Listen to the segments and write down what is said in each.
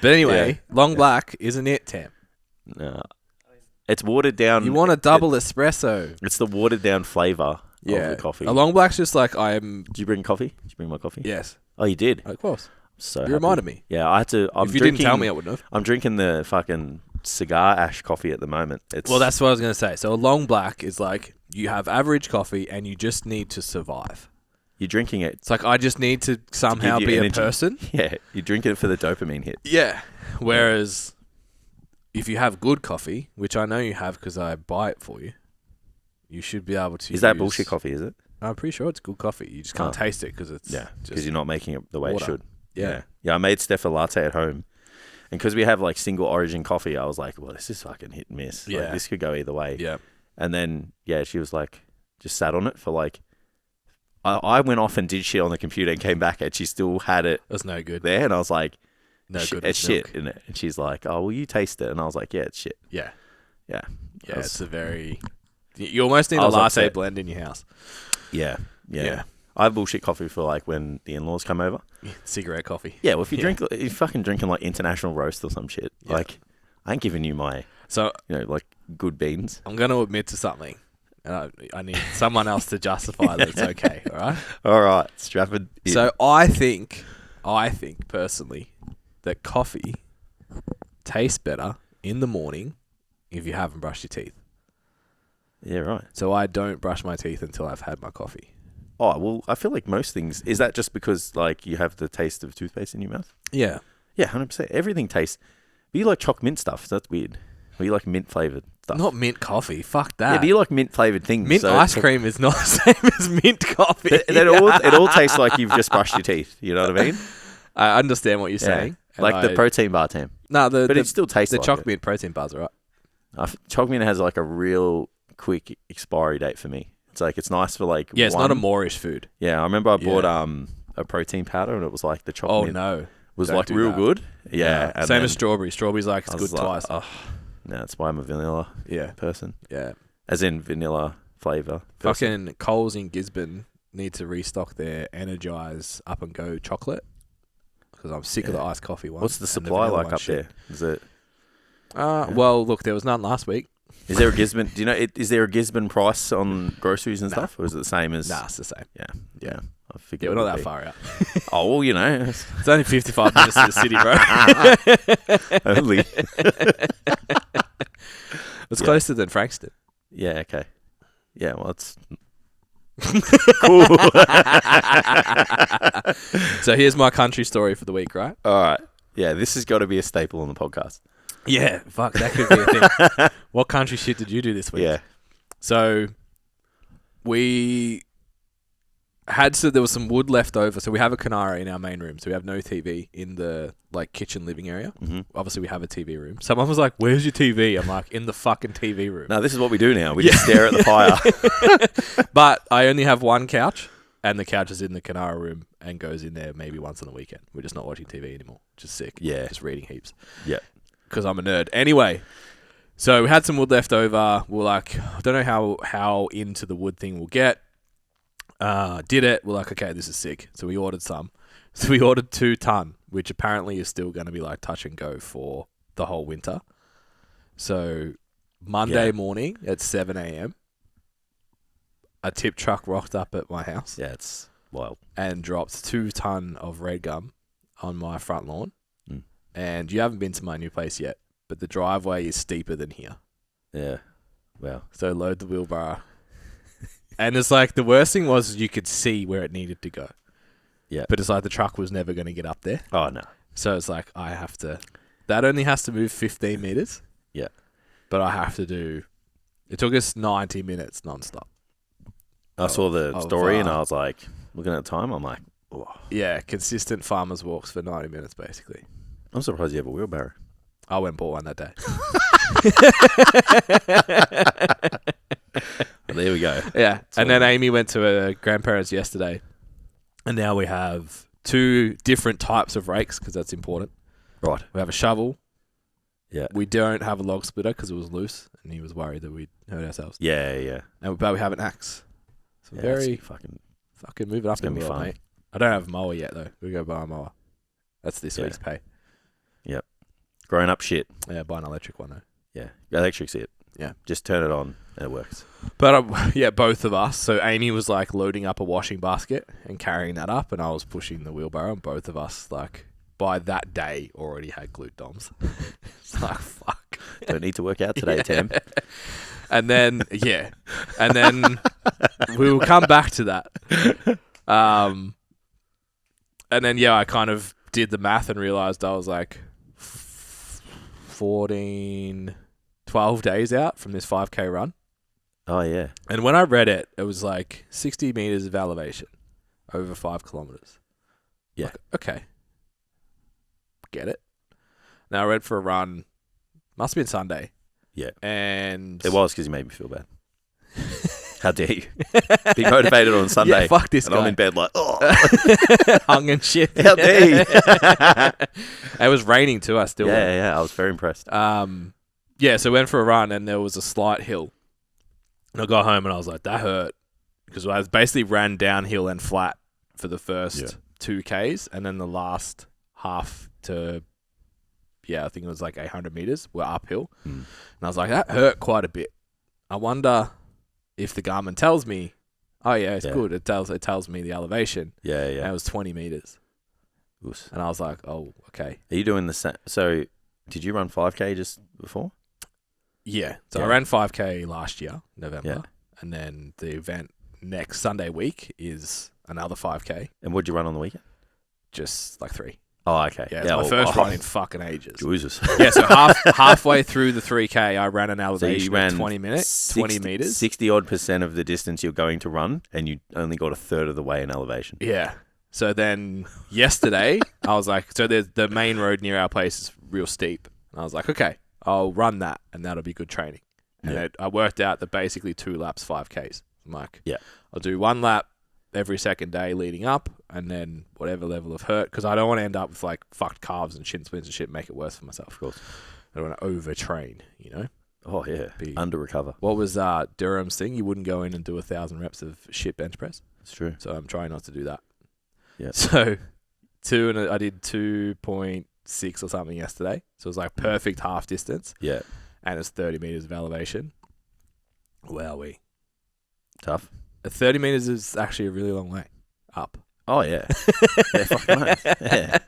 But anyway, long black isn't it, Tam? No. It's watered down. You want a double espresso. It's the watered down flavour of the coffee. A long black's just like Did you bring coffee? Did you bring my coffee? Yes. Oh, you did? Of course. So you reminded me. Yeah, I had to. If you didn't tell me, I wouldn't have. I'm drinking the fucking cigar ash coffee at the moment. Well, that's what I was going to say. So a long black is like you have average coffee and you just need to survive. You're drinking it. It's like I just need to somehow be energy. A person. Yeah, you're drinking it for the dopamine hit. Yeah. Whereas if you have good coffee, which I know you have because I buy it for you, you should be able to. Is that bullshit coffee, is it? I'm pretty sure it's good coffee. You just can't taste it because it's because you're not making it the way it should. Yeah. I made Steph a latte at home. And because we have like single origin coffee, I was like, well, this is fucking hit and miss. Yeah. Like, this could go either way. Yeah. And then, she was like, just sat on it for like, I went off and did shit on the computer and came back and she still had it. That's no good. There. And I was like, no good. It's shit, isn't it? And she's like, oh, well, you taste it. And I was like, yeah, it's shit. Yeah. Yeah. Yeah, it's a very... You almost need a latte blend in your house. Yeah. I have bullshit coffee for like when the in-laws come over. Cigarette coffee. Yeah, well, if you're fucking drinking like international roast or some shit, like I ain't giving you my, like good beans. I'm going to admit to something. I need someone else to justify that it's okay, all right? All right, strap it in. So I think personally that coffee tastes better in the morning if you haven't brushed your teeth. Yeah, right. So I don't brush my teeth until I've had my coffee. Oh, well, I feel like most things... Is that just because, like, you have the taste of toothpaste in your mouth? Yeah. Yeah, 100%. Everything tastes... But you like choc mint stuff, so that's weird. Or you like mint-flavoured stuff. Not mint coffee. Fuck that. Yeah, but you like mint-flavoured things. Mint ice cream is not the same as mint coffee. It all tastes like you've just brushed your teeth. You know what I mean? I understand what you're saying. Like the protein bar, Tam. No, but it still tastes like the choc mint protein bars are right. Choc mint has like a real quick expiry date for me. It's like, it's nice for like... Yeah, it's not a Moorish food. Yeah, I remember I bought a protein powder and it was like the choc mint. Oh, no. Was like real good. Yeah. And same as strawberry. Strawberry's like it's good twice. No, that's why I'm a vanilla person. Yeah. As in vanilla flavour. Fucking Coles in Gisborne need to restock their Energize Up and Go chocolate because I'm sick of the iced coffee one. What's the supply like up there? Is it... Well, look, there was none last week. Is there a Gisborne? Do you know? Is there a Gisborne price on groceries and stuff, or is it the same as? Nah, it's the same. Yeah. I figured. Yeah, we're not that far out. Oh well, you know, it's only 55 minutes to the city, bro. Only. It's closer than Frankston. Yeah. Okay. Yeah. Well, it's cool. So here's my country story for the week, right? All right. Yeah, this has got to be a staple on the podcast. Yeah, fuck, that could be a thing. What country shit did you do this week? Yeah. So, there was some wood left over. So we have a Canara in our main room. So we have no TV in the kitchen living area. Mm-hmm. Obviously we have a TV room. Someone was like, "Where's your TV?" I'm like, "In the fucking TV room." No, this is what we do now. We just stare at the fire. But I only have one couch, and the couch is in the Canara room and goes in there maybe once on the weekend. We're just not watching TV anymore. Just sick. Yeah. Just reading heaps. Yeah. Because I'm a nerd. Anyway, so we had some wood left over. We're like, I don't know how into the wood thing we'll get. Did it. We're like, okay, this is sick. So we ordered some. So we ordered 2 ton, which apparently is still going to be like touch and go for the whole winter. So Monday morning at 7 a.m., a tip truck rocked up at my house. Yeah, it's wild. And dropped 2 ton of red gum on my front lawn. And you haven't been to my new place yet, but the driveway is steeper than here. Yeah. Wow. So load the wheelbarrow. And it's like, the worst thing was you could see where it needed to go. Yeah. But it's like the truck was never going to get up there. Oh, no. So it's like, that only has to move 15 meters. Yeah. But I have to it took us 90 minutes nonstop. I saw the story and I was like, looking at the time, I'm like, oh. Yeah, consistent farmer's walks for 90 minutes, basically. I'm surprised you have a wheelbarrow. I went and bought one that day. Well, there we go. Yeah. And then Amy went to her grandparents yesterday. And now we have 2 different types of rakes because that's important. Right. We have a shovel. Yeah. We don't have a log splitter because it was loose and he was worried that we'd hurt ourselves. Yeah. But we have an axe. So very fucking moving up in the world, mate. I don't have a mower yet though. We're going to buy a mower. That's this week's pay. Yep. Grown up shit. Yeah, buy an electric one though. Yeah. Electric's it. Yeah. Just turn it on and it works. But yeah, both of us. So Amy was like loading up a washing basket and carrying that up, and I was pushing the wheelbarrow. And both of us, like, by that day, already had glute DOMs. It's like, fuck. Don't need to work out today, Tam. And then we will come back to that. And then I kind of did the math and realized I was like 12 days out from this 5K run. Oh, yeah. And when I read it, it was like 60 meters of elevation over 5 kilometers. Yeah. Like, okay. Get it. Now I read for a run. Must have been Sunday. Yeah. And it was because you made me feel bad. How dare you? Be motivated on Sunday. Yeah, fuck this and guy. I'm in bed like, oh. Hung and shit. How dare you? It was raining too. I still went. Yeah. I was very impressed. So I went for a run and there was a slight hill. And I got home and I was like, that hurt. Because I basically ran downhill and flat for the first 2Ks. And then the last half to, I think it was like 800 meters were uphill. And I was like, that hurt quite a bit. I wonder if the Garmin tells me, oh yeah, it's good. It tells me the elevation. Yeah. And it was 20 meters. Oof. And I was like, oh, okay. Are you doing the same? So, did you run 5K just before? Yeah. So I ran 5K last year, November. Yeah. And then the event next Sunday week is another 5K. And what'd you run on the weekend? Just like 3. Oh, okay. Yeah, it's my first run in fucking ages. Jesus. Yeah, so halfway through the 3K, I ran an elevation of 20 minutes, 20 meters. 60% of the distance you're going to run, and you only got a third of the way in elevation. Yeah. So then yesterday, I was like, so there's the main road near our place is real steep. And I was like, okay, I'll run that, and that'll be good training. And I worked out that basically 2 laps, 5Ks. I'm like, I'll do 1 lap every second day leading up, and then whatever level of hurt, because I don't want to end up with like fucked calves and shin splints and shit, make it worse for myself. Of course. I don't want to overtrain, you know? Oh, yeah. Under recover. What was Durham's thing? You wouldn't go in and do 1,000 reps of shit bench press. It's true. So I'm trying not to do that. Yeah. So I did 2.6 or something yesterday. So it was like perfect half distance. Yeah. And it's 30 meters of elevation. Wowee. Tough. 30 meters is actually a really long way up. Oh, yeah. Yeah, fucking nice. Yeah.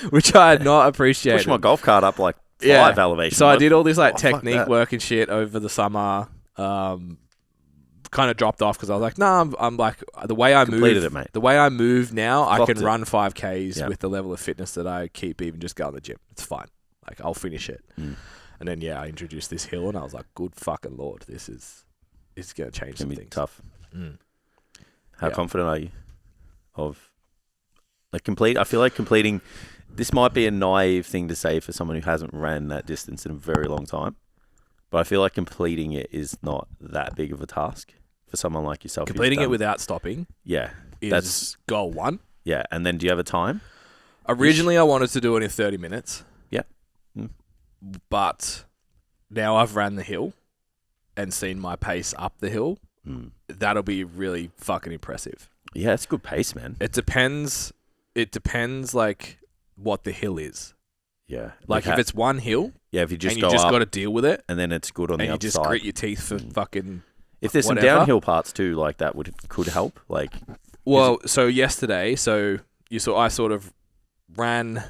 Which I had not appreciated. Push my golf cart up like 5 elevation. So I did all this like technique technique work and shit over the summer. Kind of dropped off because I was like, no, I'm like, the way I Completed move, it, mate. The way I move now, I can it. run 5Ks with the level of fitness that I keep even just going to the gym. It's fine. Like, I'll finish it. And then, I introduced this hill and I was like, good fucking Lord, this is going to change some things. Tough. How confident are you of like complete? I feel like completing, this might be a naive thing to say for someone who hasn't ran that distance in a very long time, but I feel like completing it is not that big of a task for someone like yourself. Completing it without stopping is goal 1. Yeah, and then do you have a time? Originally, I wanted to do it in 30 minutes. Yeah. But now I've ran the hill and seen my pace up the hill. That'll be really fucking impressive. Yeah, it's good pace, man. It depends like what the hill is. Yeah. Like if it's one hill, if you just and you just got to deal with it, and then it's good on the and you other just side. grit your teeth for fucking. If there's whatever. some downhill parts too, like that could help. Like, so yesterday, I sort of ran.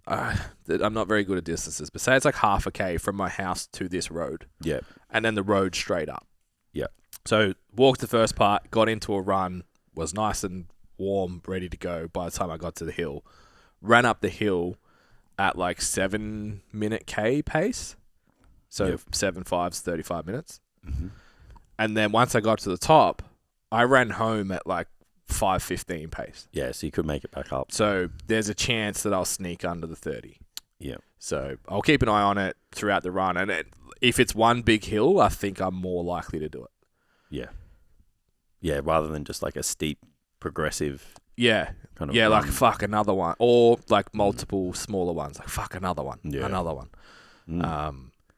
I'm not very good at distances, but say it's like half a K from my house to this road. Yeah. And then the road straight up. Yeah. So walked the first part, got into a run, was nice and warm, ready to go by the time I got to the hill. Ran up the hill at like 7-minute K pace. So 7.5's 35 minutes. And then once I got to the top, I ran home at like 5:15 pace. Yeah, so you could make it back up. So there's a chance that I'll sneak under the 30. Yeah. So I'll keep an eye on it throughout the run. And if it's one big hill, I think I'm more likely to do it. Yeah. Yeah, rather than just like a steep, progressive kind of run. Like fuck another one. Or like multiple smaller ones. Like fuck another one. Yeah. Another one.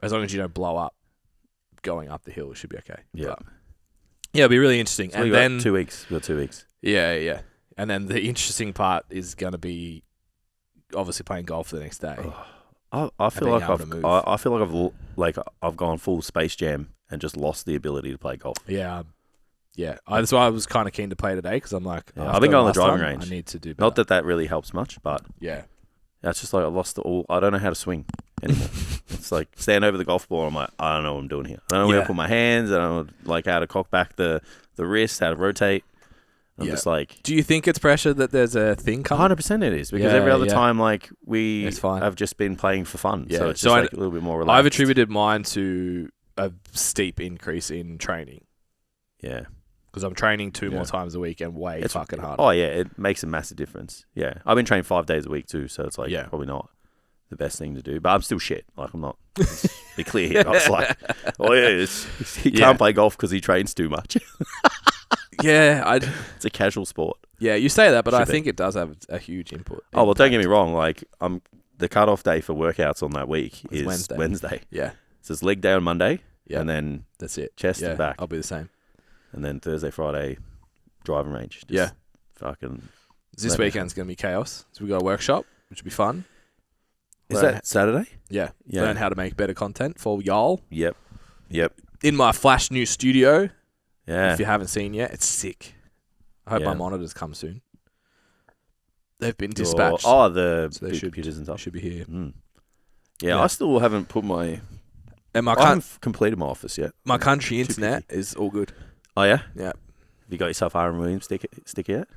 As long as you don't blow up going up the hill, it should be okay. Yeah. But, it'll be really interesting. So and then got 2 weeks. We've got 2 weeks. Yeah. And then the interesting part is going to be obviously playing golf the next day. I feel being like able to move. I feel like I've gone full Space Jam and just lost the ability to play golf. Yeah. That's why I was kind of keen to play today because I'm like, Yeah, I've been going to the driving time, range. I need to do better. Not that really helps much, but Yeah. it's just like I lost I don't know how to swing anymore. It's like stand over the golf ball. I'm like, I don't know what I'm doing here. I don't know where to put my hands. I don't know like how to cock back the wrist, how to rotate. I'm just like. Do you think it's pressure that there's a thing coming? 100% it is because every other time like we fine. have just been playing for fun. Yeah. So it's just like a little bit more relaxed. I've attributed mine to a steep increase in training. Yeah. Because I'm training 2 more times a week and it's fucking hard. Oh, yeah. It makes a massive difference. Yeah. I've been training 5 days a week too. So it's like probably not the best thing to do. But I'm still shit. Like I'm not. Be clear here. I was like, he can't play golf because he trains too much. It's a casual sport. Yeah, you say that, but I think it does have a huge input. Oh, well, don't get me wrong. Like the cutoff day for workouts on that week is Wednesday. Yeah. So it's leg day on Monday. Yeah. And then that's it. Chest and back. I'll be the same. And then Thursday, Friday, driving range. Fucking. This weekend's going to be chaos. So we got a workshop, which will be fun. Is that Saturday? Yeah. Learn how to make better content for y'all. Yep. In my flash new studio. Yeah. If you haven't seen yet, it's sick. I hope my monitors come soon. They've been dispatched. The computers and stuff. Should be here. Mm. Yeah, I still haven't put my. And I haven't completed my office yet. My country internet is all good. Oh yeah. Yeah. Have you got yourself Aaron Williams sticker yet?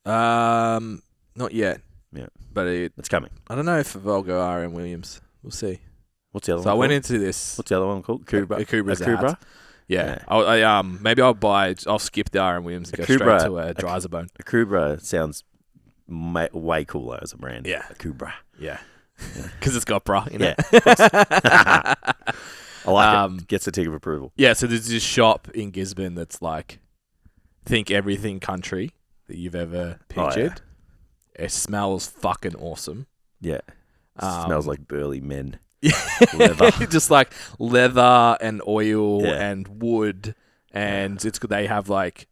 Not yet. Yeah. But it's coming. I don't know if I'll go Aaron Williams. We'll see. What's the other one? So I went called? into this. What's the other one called? Kubra. Yeah. Maybe I'll skip the Aaron Williams and go straight to a Dryzerbone. A Kubra sounds way cooler as a brand. Yeah. A Kubra. Yeah. Because it's got bra in it. Yeah. I like it. Gets a tick of approval. Yeah, so there's this shop in Gisborne that's like, think everything country that you've ever pictured. It smells fucking awesome. Yeah. It smells like burly men. Leather. Just like leather and oil and wood. And they have like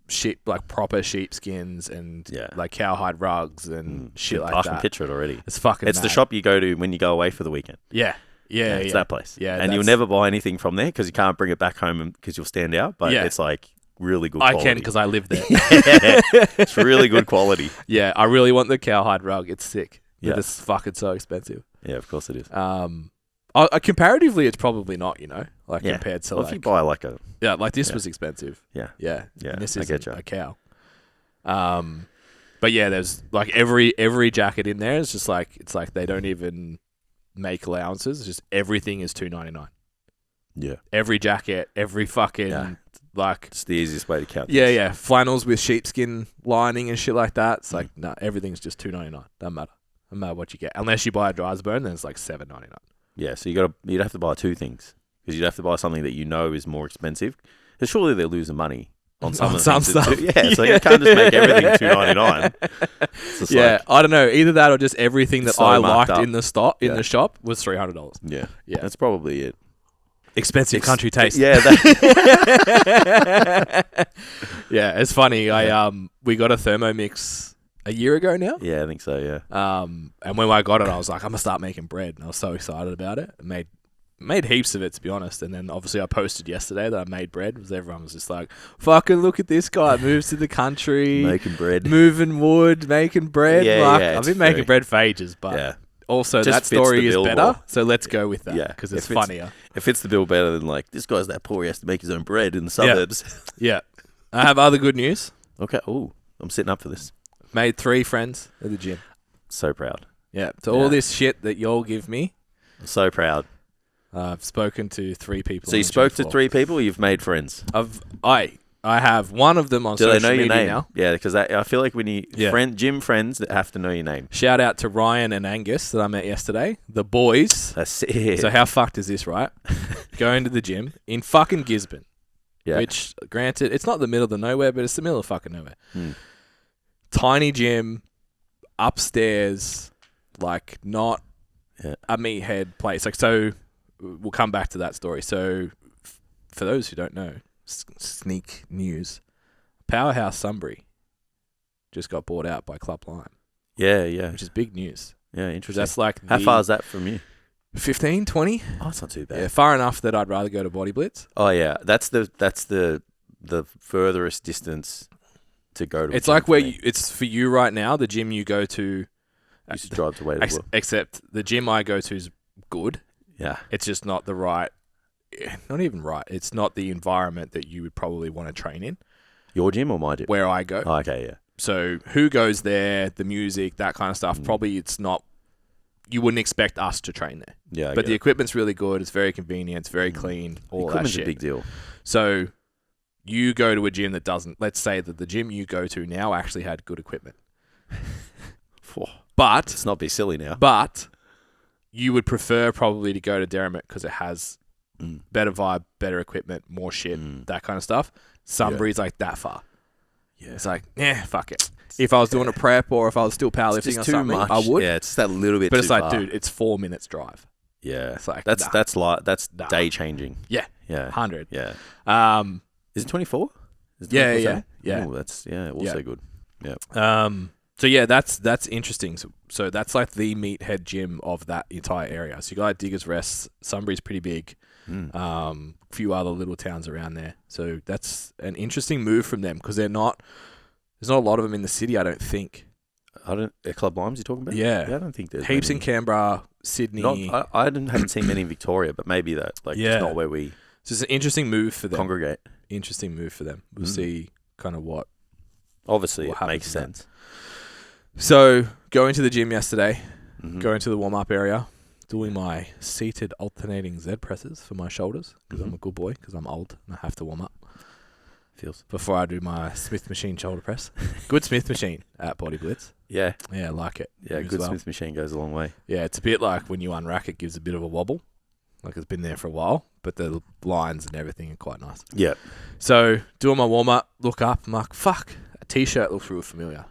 sheep, like proper sheepskins and like cowhide rugs and shit like that. I can picture it already. It's fucking It's mad. the shop you go to when you go away for the weekend. Yeah. It's that place. Yeah, and you'll never buy anything from there because you can't bring it back home because you'll stand out. But it's like really good quality. I can because I live there. It's really good quality. Yeah, I really want the cowhide rug. It's sick. Yeah. But it's fucking so expensive. Yeah, of course it is. Comparatively, it's probably not, compared to if you buy like a... Yeah, like this was expensive. Yeah. And this I isn't get you. a cow. But yeah, there's like every jacket in there is just like, it's like they don't even make allowances. It's just everything is $2.99. Yeah. Every jacket, every fucking like... It's the easiest way to count. Yeah. Flannels with sheepskin lining and shit like that. It's like, no, everything's just $2.99. Doesn't matter. No matter what you get. Unless you buy a Dryzerbone, then it's like $7.99. Yeah, so you'd have to buy two things. Because you'd have to buy something that you know is more expensive. Because surely they're losing money on some stuff. So you can't just make everything $2.99. Yeah, I don't know. Either that or just everything that I liked up. in the shop was $300. Yeah. That's probably it. Expensive country taste. Yeah. Yeah, it's funny. We got a Thermomix a year ago now. Yeah, I think so, yeah. And when I got it, I was like, I'm going to start making bread. And I was so excited about it. I made heaps of it, to be honest. And then obviously I posted yesterday that I made bread. Because everyone was just like, fucking look at this guy. Moves to the country. Making bread. Moving wood, making bread. Yeah, I've been making bread for ages, but also just that story is better. More. So let's go with that because it's funnier. It fits the bill better than like, this guy's that poor, he has to make his own bread in the suburbs. Yeah. I have other good news. Okay. Oh, I'm sitting up for this. Made 3 friends at the gym. So proud. Yeah. So all this shit that y'all give me. I'm so proud. I've spoken to 3 people. So you spoke to 3 people or you've made friends? I have one of them on social media now. Do they know your name? Yeah, because I feel like when you gym friends that have to know your name. Shout out to Ryan and Angus that I met yesterday. The boys. That's it. So how fucked is this, right? Going to the gym in fucking Gisborne. Yeah. Which, granted, it's not the middle of the nowhere, but it's the middle of fucking nowhere. Tiny gym, upstairs, like not a meathead place. Like, so we'll come back to that story. So for those who don't know, sneak news, Powerhouse Sunbury just got bought out by Club Lime. Yeah. Which is big news. Yeah, interesting. That's like How far is that from you? 15, 20? Oh, it's not too bad. Yeah, far enough that I'd rather go to Body Blitz. Oh yeah, that's the furthest distance to go to. It's like where it's for you right now. The gym you go to, you used to drive to way to work. Except the gym I go to is good. Yeah, it's just not the right. Not even right. It's not the environment that you would probably want to train in. Your gym or my gym? Where I go. Oh, okay, yeah. So who goes there? The music, that kind of stuff. Probably it's not. You wouldn't expect us to train there. Yeah, but the equipment's really good. It's very convenient. It's very clean. All that shit. Equipment's a big deal. So you go to a gym that doesn't. Let's say that the gym you go to now actually had good equipment. But let's not be silly now. But you would prefer probably to go to Derrimut because it has better vibe, better equipment, more shit, that kind of stuff. Sunbury's like that far. Yeah, it's like, fuck it. If I was doing a prep or if I was still powerlifting or something, much. I would. Yeah, it's that little bit. But too it's like, far. dude, it's 4 minutes drive. Yeah, it's like that's day changing. Yeah, 100. Yeah. Is it 24? Yeah. Oh, that's also good. Yeah. So yeah, that's interesting. So that's like the meathead gym of that entire area. So you got like Diggers Rest. Sunbury's pretty big. Few other little towns around there. So that's an interesting move from them because there's not a lot of them in the city, I don't think. Club Limes you're talking about? Yeah. I don't think there's heaps many. in Canberra, Sydney. I haven't seen many in Victoria, but maybe that. It's not where we So it's an interesting move for them. Congregate. Interesting move for them. We'll see kind of what. Obviously, what it makes sense. So going to the gym yesterday, going to the warm-up area, doing my seated alternating Z presses for my shoulders because I'm a good boy because I'm old and I have to warm up. Before I do my Smith machine shoulder press. Good Smith machine at Body Blitz. Yeah. Yeah, I like it. Yeah, good Smith machine goes a long way. Yeah, it's a bit like when you unrack it, gives a bit of a wobble. Like it's been there for a while, but the lines and everything are quite nice. Yeah. So doing my warm-up, look up, I'm like, fuck, a T-shirt looks real familiar.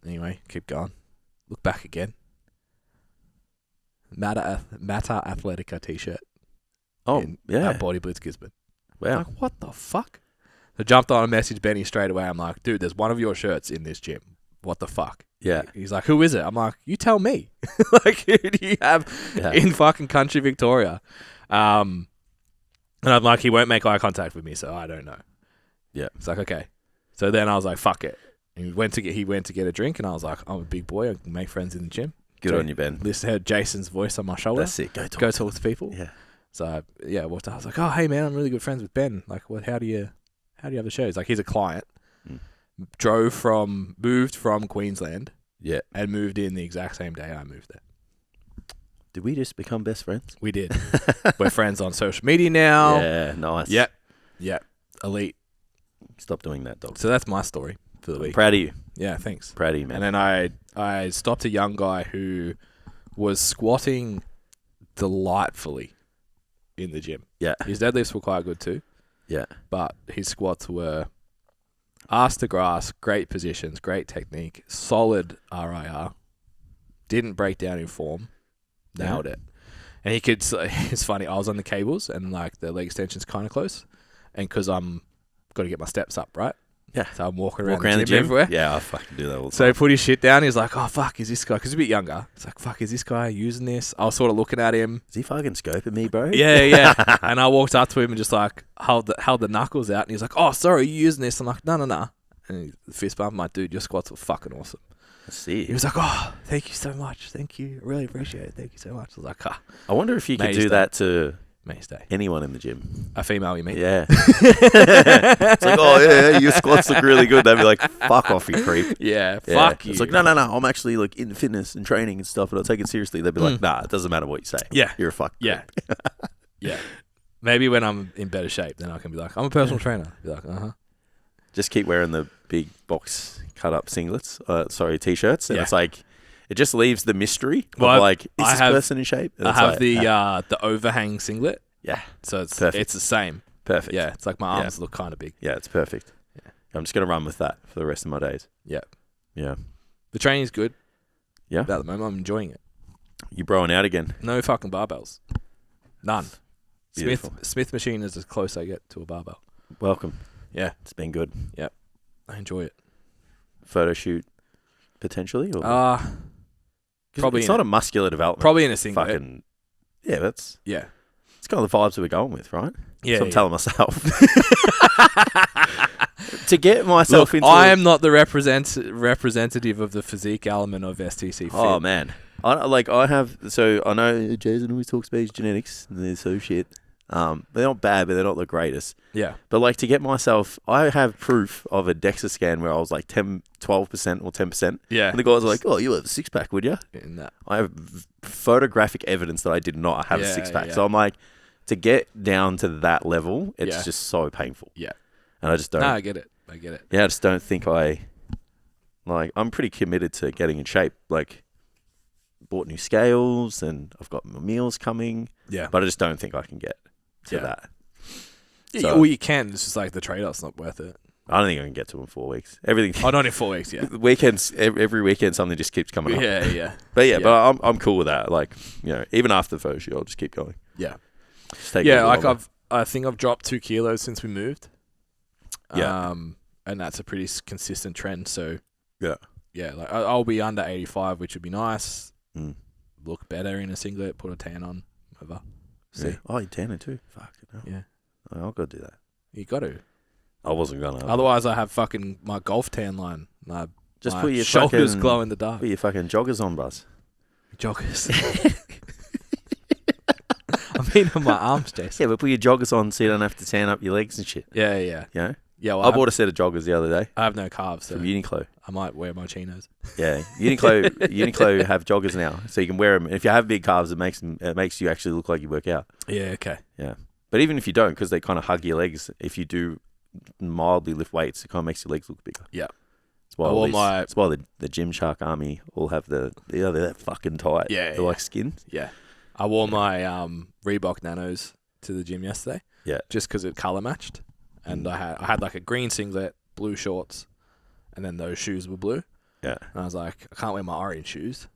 Anyway, keep going. Look back again. Mata Athletica T-shirt. Oh, yeah. At Body Blitz Gisborne. Wow. I'm like, what the fuck? I jumped on and messaged Benny straight away. I'm like, dude, there's one of your shirts in this gym. What the fuck? Yeah. He's like, who is it? I'm like, you tell me. Like, who do you have in fucking country Victoria? And I'm like, he won't make eye contact with me, so I don't know. Yeah. It's like, okay. So then I was like, fuck it. And he went to get a drink, and I was like, I'm a big boy. I can make friends in the gym. Good on you, Ben. Listen, heard Jason's voice on my shoulder. That's it. Go talk to people. Yeah. So I walked out. I was like, oh, hey, man, I'm really good friends with Ben. Like, what? How do you have the show? He's like, he's a client. Moved from Queensland. Yeah. And moved in the exact same day I moved there. Did we just become best friends? We did. We're friends on social media now. Yeah, nice. Yep. Elite. Stop doing that, dog. So that's my story for the week. Proud of you. Yeah, thanks. Proud of you, man. And then I stopped a young guy who was squatting delightfully in the gym. Yeah. His deadlifts were quite good too. Yeah. But his squats were ass to grass, great positions, great technique, solid RIR. Didn't break down in form. Nailed it. And he could, it's funny, I was on the cables and like the leg extension's kind of close. And because I'm got to get my steps up, right? Yeah. So I'm walking around the gym everywhere. Yeah, I fucking do that all the time. So he put his shit down. He's like, oh, fuck, is this guy, because he's a bit younger. It's like, fuck, is this guy using this? I was sort of looking at him. Is he fucking scoping me, bro? Yeah. And I walked up to him and just like held the knuckles out. And he's like, oh, sorry, you using this? I'm like, no. And he fist bumped. I'm like, dude, your squats were fucking awesome. I see. He was like, oh, thank you so much. Thank you. I really appreciate it. Thank you so much. I was like, I wonder if you could do that to mainstay. Anyone in the gym. A female, you mean? Yeah. It's like, oh, yeah, your squats look really good. They'd be like, fuck off, you creep. Yeah, fuck you. It's like, no. I'm actually like in fitness and training and stuff, and I'll take it seriously. They'd be like, nah, it doesn't matter what you say. Yeah. You're a fuck creep. Yeah. Maybe when I'm in better shape, then I can be like, I'm a personal trainer. Be like, Just keep wearing the big box cut up singlets, t-shirts, and it's like, it just leaves the mystery of like, is this person in shape? And I have the overhang singlet. Yeah. So it's perfect. It's the same. Perfect. Yeah, it's like my arms look kind of big. Yeah, it's perfect. Yeah. I'm just going to run with that for the rest of my days. Yeah. Yeah. The training's good. Yeah. At the moment, I'm enjoying it. You broing out again? No fucking barbells. None. Beautiful. Smith machine is as close I get to a barbell. Welcome. Yeah. It's been good. Yep. I enjoy it. Photo shoot potentially? Or? Probably it's not a muscular development. Probably in a singlet. Fucking, yeah, it's Yeah. kind of the vibes that we're going with, right? Yeah. So I'm telling myself. To get myself Look, into... I am not the representative of the physique element of STCfit. Oh, man. So I know Jason always talks about his genetics, and they're so shit. They're not bad, but they're not the greatest. Yeah. But like to get myself, I have proof of a DEXA scan where I was like 12% or 10%. Yeah. And the guys are like, oh, you have a six pack, would you? In that. I have photographic evidence that I did not have a six pack. Yeah. So I'm like, to get down to that level, it's Yeah. just so painful. Yeah. And I just don't. No, I get it. Yeah, I just don't think I'm pretty committed to getting in shape. Like, bought new scales and I've got my meals coming. Yeah. But I just don't think I can get to that. Yeah, well, you can. It's just like the trade-off's not worth it. I don't think I can get to in 4 weeks. Everything. Oh, not in 4 weeks, yeah. Weekends, every weekend something just keeps coming up. Yeah. But I'm cool with that. Like, even after the photo shoot, I'll just keep going. Yeah. Just take it I think I've dropped 2 kilos since we moved. Yeah. And that's a pretty consistent trend. So yeah, like I'll be under 85, which would be nice. Mm. Look better in a singlet. Put a tan on. Whatever. See. Yeah. Oh, you're tanning too. Fuck it. No. Yeah. I'll go do that. You got to. I wasn't gonna. Otherwise, I have fucking my golf tan line. My put your shoulders fucking, glow in the dark. Put your fucking joggers on, buzz. Joggers. I mean, on my arms, Jason. Yeah, but put your joggers on so you don't have to tan up your legs and shit. Yeah. You know? Yeah. Well, I bought a set of joggers the other day. I have no calves, so from Uniqlo. I might wear my chinos. Yeah, Uniqlo have joggers now, so you can wear them. If you have big calves, it makes you actually look like you work out. Yeah. Okay. Yeah, but even if you don't, because they kind of hug your legs, if you do mildly lift weights, it kind of makes your legs look bigger. Yeah. It's why the Gymshark army all have they're that fucking tight. Yeah. They're like skin. Yeah. I wore my Reebok Nanos to the gym yesterday. Yeah. Just because it color matched, and I had like a green singlet, blue shorts, and then those shoes were blue. Yeah. And I was like, I can't wear my orange shoes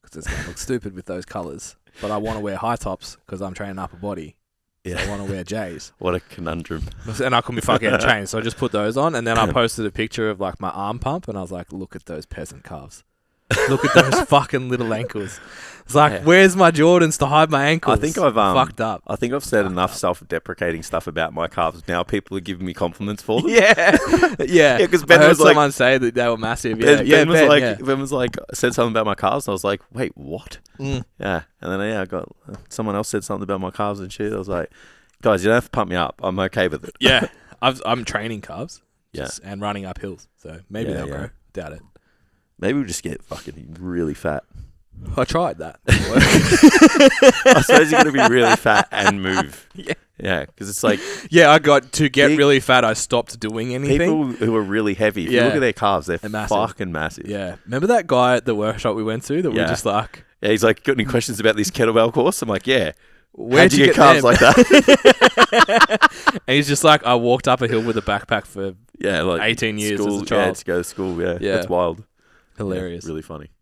because it's gonna look stupid with those colors. But I want to wear high tops because I'm training upper body. Yeah. So I want to wear J's. What a conundrum. And I couldn't be fucking changed, so I just put those on, and then I posted a picture of like my arm pump, and I was like, look at those peasant calves. Look at those fucking little ankles. It's like, where's my Jordans to hide my ankles? I think I've fucked up. I think I've said enough self-deprecating stuff about my calves. Now people are giving me compliments for them. Yeah. Because Ben I heard was like, someone say that they were massive. Ben was like, said something about my calves, and I was like, wait, what? Mm. Yeah, and then I got someone else said something about my calves and shit. I was like, guys, you don't have to pump me up. I'm okay with it. Yeah, I'm training calves. Yeah. And running up hills, so maybe they'll grow. Doubt it. Maybe we'll just get fucking really fat. I tried that. I suppose you're going to be really fat and move. Yeah, because it's like... Yeah, I got to get really fat. I stopped doing anything. People who are really heavy, if you look at their calves, they're fucking massive. Yeah. Remember that guy at the workshop we went to that we were just like... Yeah, he's like, got any questions about this kettlebell course? I'm like, yeah. Where'd you get calves like that? And he's just like, I walked up a hill with a backpack for 18 years school, as a child. Yeah, to go to school, yeah. That's wild. Hilarious. Yeah, really funny.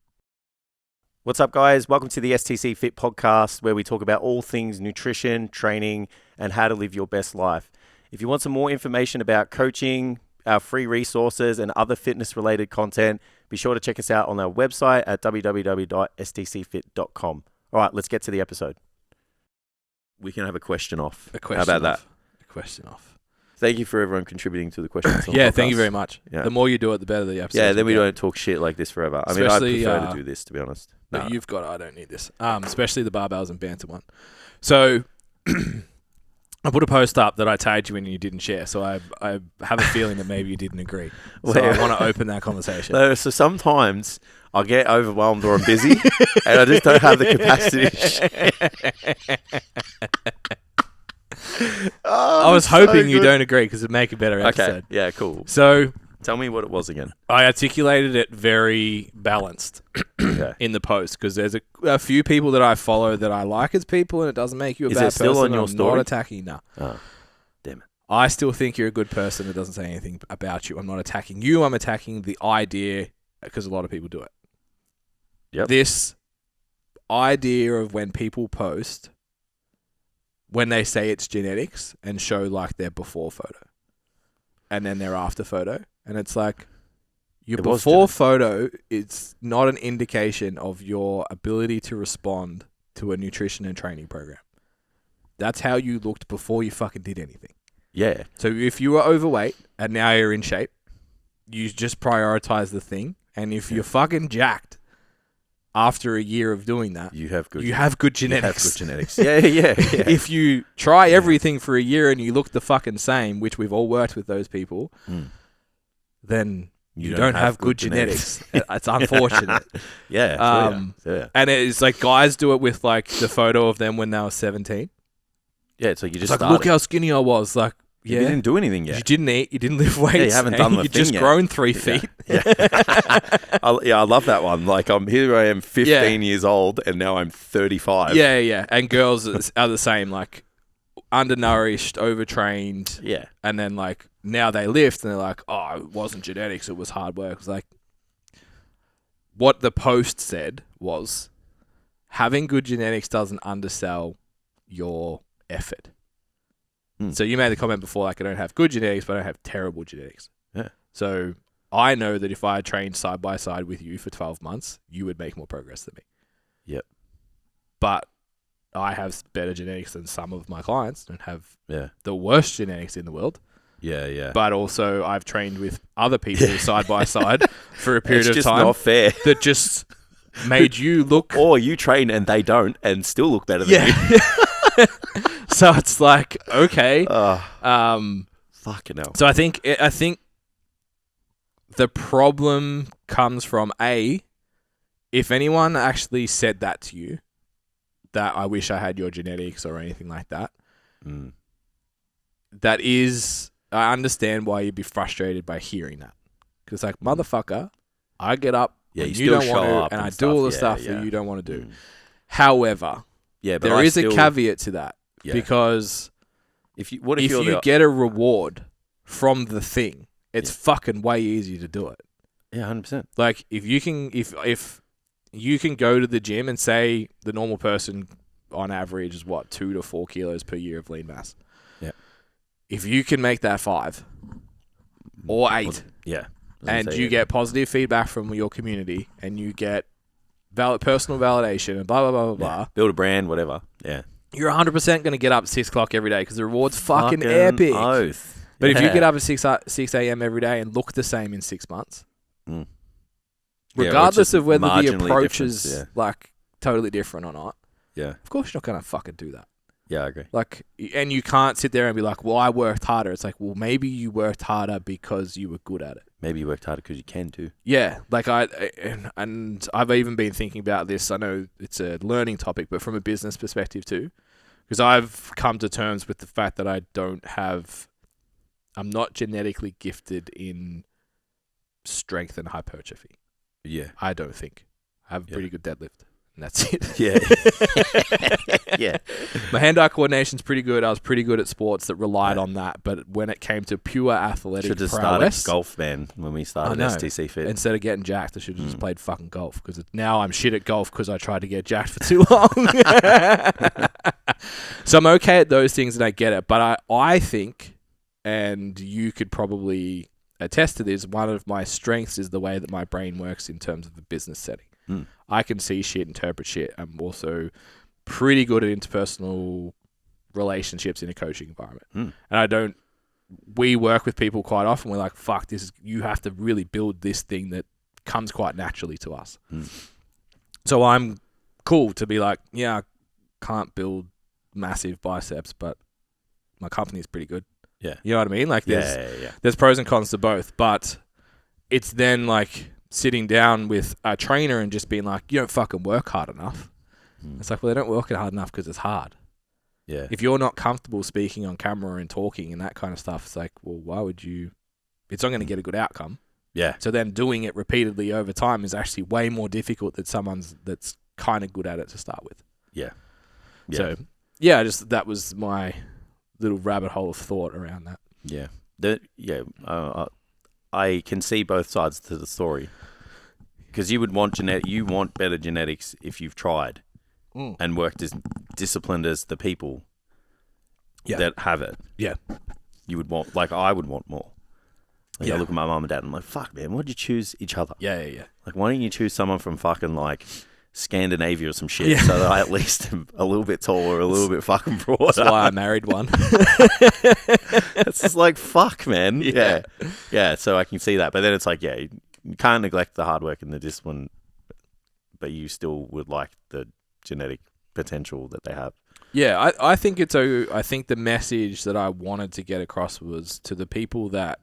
What's up, guys? Welcome to the STCfit podcast, where we talk about all things nutrition, training, and how to live your best life. If you want some more information about coaching, our free resources, and other fitness-related content, be sure to check us out on our website at www.stcfit.com. All right, let's get to the episode. We can have a question off. How about that? A question off. Thank you for everyone contributing to the questions. Yeah, thank you very much. Yeah. The more you do it, the better the episode. Yeah, then we don't talk shit like this forever. I mean, I prefer to do this, to be honest. But you've got, I don't need this. Especially the barbells and banter one. So I put a post up that I tagged you in and you didn't share. So I have a feeling that maybe you didn't agree. So I want to open that conversation. So sometimes I get overwhelmed or I'm busy and I just don't have the capacity to I was hoping you don't agree because it'd make a better episode. Okay, yeah, cool. So tell me what it was again. I articulated it very balanced in the post because there's a few people that I follow that I like as people, and it doesn't make you a bad person. Is it still on your story? I'm not attacking. No. Oh, damn it. I still think you're a good person. It doesn't say anything about you. I'm not attacking you. I'm attacking the idea because a lot of people do it. Yep. This idea of when people post, when they say it's genetics and show like their before photo and then their after photo. And it's like, Your It was before genetic. photo is not an indication of your ability to respond to a nutrition and training program. That's how you looked before you fucking did anything. Yeah. So if you were overweight and now you're in shape, you just prioritize the thing. And if you're fucking jacked after a year of doing that, You have good. you have good You have genetics. good genetics. Yeah. If you try everything for a year and you look the fucking same, which we've all worked with those people, then you don't have good genetics. It's unfortunate. Yeah. And it's like guys do it with like the photo of them when they were 17. Yeah, it's like you It's just like, look how skinny I was. Like, You didn't do anything yet. You didn't eat. You didn't lift weights. Yeah, you haven't done the You've thing just yet. grown 3 feet. Yeah. I love that one. Like, here I am 15 years old, and now I'm 35. Yeah. And girls are the same, like, undernourished, overtrained. Yeah. And then, like, now they lift, and they're like, oh, it wasn't genetics, it was hard work. It's like, what the post said was, having good genetics doesn't undersell your effort. So you made the comment before, like, I don't have good genetics, but I don't have terrible genetics. Yeah. So I know that if I trained side by side with you for 12 months, you would make more progress than me. Yep. But I have better genetics than some of my clients and have the worst genetics in the world. Yeah. But also I've trained with other people side by side for a period It's of just time not fair. that just made you look... Or you train and they don't and still look better than you. So it's like, okay. Fucking hell. So I think the problem comes from if anyone actually said that to you, that I wish I had your genetics or anything like that, that is, I understand why you'd be frustrated by hearing that. Because like, motherfucker, I get up when you don't want to, and I do all the stuff that you don't want to do. However, but there is a caveat to that. Yeah. Because if you get a reward from the thing, it's fucking way easier to do it. Yeah, 100%. Like if you can go to the gym and say the normal person on average is 2 to 4 kilos per year of lean mass. Yeah. If you can make that 5 or 8, and you get positive feedback from your community and you get personal validation and blah blah blah blah blah, build a brand, whatever. Yeah. You're 100% going to get up at 6 o'clock every day because the reward's fucking epic. Oath. But if you get up at 6 a.m. every day and look the same in 6 months, regardless of whether the approach is like totally different or not, of course you're not going to fucking do that. Yeah, I agree. Like, and you can't sit there and be like, well, I worked harder. It's like, well, maybe you worked harder because you were good at it. Maybe you worked harder because you can too. Yeah, like and I've even been thinking about this. I know it's a learning topic, but from a business perspective too, because I've come to terms with the fact that I'm not genetically gifted in strength and hypertrophy. Yeah. I don't think. I have a pretty good deadlift, and that's it. Yeah. Yeah. My hand-eye coordination's pretty good. I was pretty good at sports that relied on that, but when it came to pure athletic should have prowess... started golf, man, when we started STCfit. Instead of getting jacked, I should have just played fucking golf, because now I'm shit at golf because I tried to get jacked for too long. So I'm okay at those things and I get it, but I think, and you could probably attest to this, one of my strengths is the way that my brain works in terms of a business setting. I can see shit, interpret shit. I'm also pretty good at interpersonal relationships in a coaching environment. And we work with people quite often. We're like, fuck, you have to really build this thing that comes quite naturally to us. So I'm cool to be like, I can't build massive biceps, but my company's pretty good. Yeah. You know what I mean? Like there's pros and cons to both, but it's then like sitting down with a trainer and just being like, you don't fucking work hard enough. It's like, well, they don't work it hard enough because it's hard. Yeah. If you're not comfortable speaking on camera and talking and that kind of stuff, it's like, well, why would you? It's not going to get a good outcome. Yeah. So then doing it repeatedly over time is actually way more difficult than someone's that's kind of good at it to start with. Yeah. So, that was my little rabbit hole of thought around that. Yeah. I can see both sides to the story. Because you want better genetics if you've tried and worked as disciplined as the people that have it. Yeah. You would want, like I would want more. Like, I look at my mum and dad and I'm like, fuck, man, why'd you choose each other? Yeah. Like, why don't you choose someone from fucking, like, Scandinavia or some shit so that I at least am a little bit taller, a little bit fucking broader. That's why I married one. It's just like, fuck, man. Yeah, so I can see that. But then it's like, you can't neglect the hard work and the discipline, but you still would like the genetic potential that they have. Yeah, I think I think the message that I wanted to get across was to the people that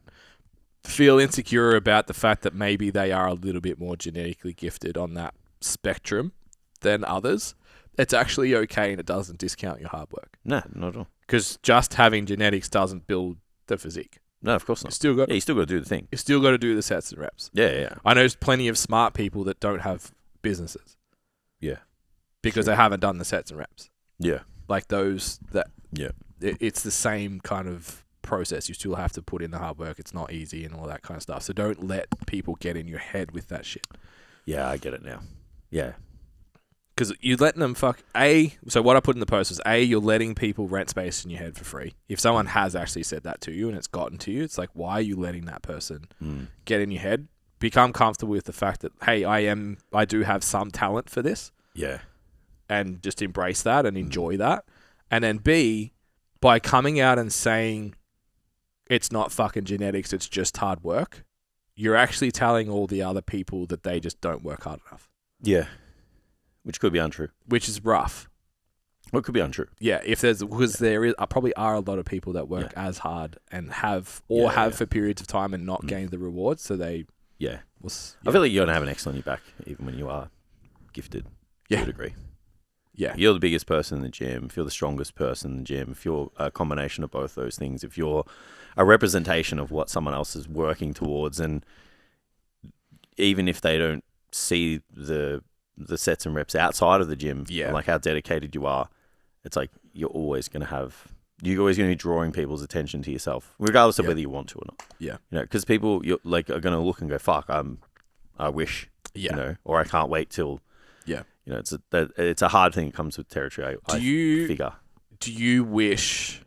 feel insecure about the fact that maybe they are a little bit more genetically gifted on that spectrum than others. It's actually okay, and it doesn't discount your hard work. No, not at all. Because just having genetics doesn't build the physique. No, of course not. You still got to do the thing. You still got to do the sets and reps. Yeah. I know there's plenty of smart people that don't have businesses. Yeah. Because they haven't done the sets and reps. Yeah. Like those that... Yeah. It's the same kind of process. You still have to put in the hard work. It's not easy and all that kind of stuff. So don't let people get in your head with that shit. Yeah, I get it now. Yeah. Because you're letting them so what I put in the post was, you're letting people rent space in your head for free. If someone has actually said that to you and it's gotten to you, it's like, why are you letting that person get in your head? Become comfortable with the fact that, hey, I do have some talent for this. Yeah. And just embrace that and enjoy that. And then B, by coming out and saying it's not fucking genetics, it's just hard work, you're actually telling all the other people that they just don't work hard enough. Yeah. Which could be untrue. Which is rough. Well, it could be untrue. Yeah, because there probably are a lot of people that work as hard and have for periods of time and not gain the rewards, so they... Yeah. I feel like you're going to have an X on your back, even when you are gifted to a degree. Yeah. If you're the biggest person in the gym, if you're the strongest person in the gym, if you're a combination of both those things, if you're a representation of what someone else is working towards, and even if they don't see the sets and reps outside of the gym, like how dedicated you are, it's like you're always going to be drawing people's attention to yourself, regardless of whether you want to or not. Yeah. You know, because people are going to look and go, fuck, I wish, you know, or I can't wait till, you know, it's a hard thing that comes with territory. I figure. Do you wish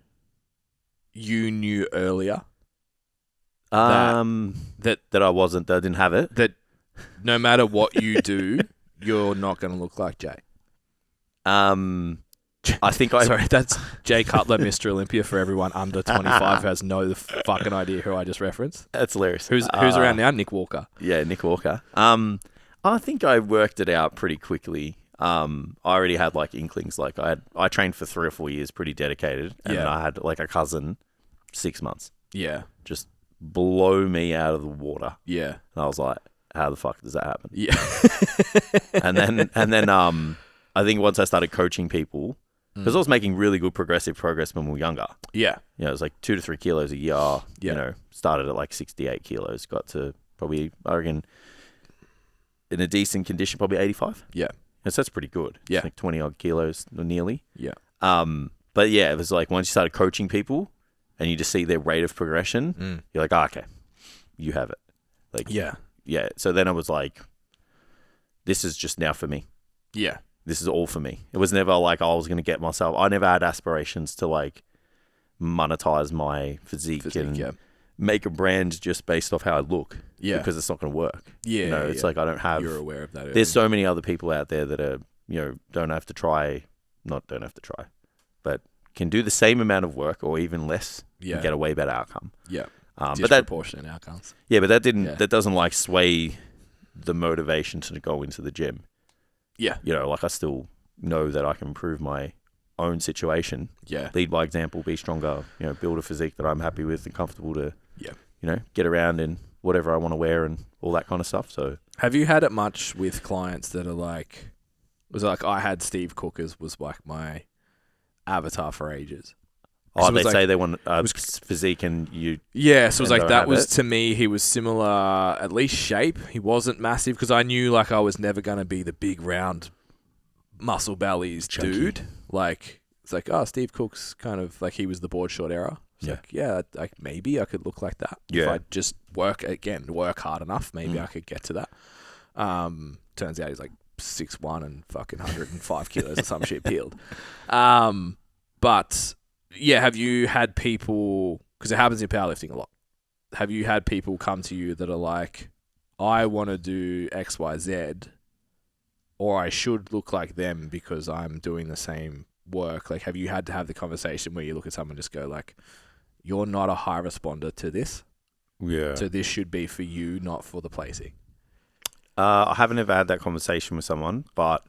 you knew earlier that I didn't have it? That no matter what you do, you're not going to look like Jay. I think Sorry, that's Jay Cutler, Mr. Olympia, for everyone under 25 who has no fucking idea who I just referenced. That's hilarious. Who's around now? Nick Walker. Yeah, Nick Walker. I think I worked it out pretty quickly. I already had like inklings. Like I trained for 3 or 4 years, pretty dedicated, and then I had like a cousin, 6 months. Yeah, just blow me out of the water. Yeah, and I was like, how the fuck does that happen? Yeah, and then I think once I started coaching people, because I was making really good progressive progress when we were younger. Yeah, you know, it was like 2 to 3 kilos a year. Yeah. You know, started at like 68 kilos, got to probably, I reckon, in a decent condition, probably 85. Yeah. So that's pretty good. Yeah. It's like 20 odd kilos nearly. Yeah. But yeah, it was like once you started coaching people and you just see their rate of progression, you're like, okay, you have it. Like, yeah. So then I was like, this is just now for me. Yeah. This is all for me. It was never like I was going to get myself. I never had aspirations to like monetize my physique and make a brand just based off how I look. Yeah. Because it's not going to work. Yeah. You know, it's like I don't have. You're aware of that. Early. There's so many other people out there that are, you know, don't have to try, but can do the same amount of work or even less and get a way better outcome. Yeah. Disproportionate outcomes. Yeah, but that doesn't like sway the motivation to go into the gym. Yeah. You know, like I still know that I can improve my own situation. Yeah. Lead by example, be stronger, you know, build a physique that I'm happy with and comfortable to, you know, get around in whatever I want to wear and all that kind of stuff. So, have you had it much with clients that are like, I had Steve Cook was like my avatar for ages. Oh, they say they want physique and you... Yeah, so it was like that was, to me, he was similar, at least shape. He wasn't massive because I knew like I was never going to be the big round muscle bellies dude. Like, it's like, oh, Steve Cook's kind of like he was the board short era. It's like, maybe I could look like that. Yeah. If I just work hard enough, maybe I could get to that. Turns out he's like 6'1" and fucking 105 kilos or some shit peeled. But... Yeah, have you had people... Because it happens in powerlifting a lot. have you had people come to you that are like, I want to do X, Y, Z, or I should look like them because I'm doing the same work? Like, have you had to have the conversation where you look at someone and just go like, you're not a high responder to this? Yeah. So this should be for you, not for the placing. I haven't ever had that conversation with someone, but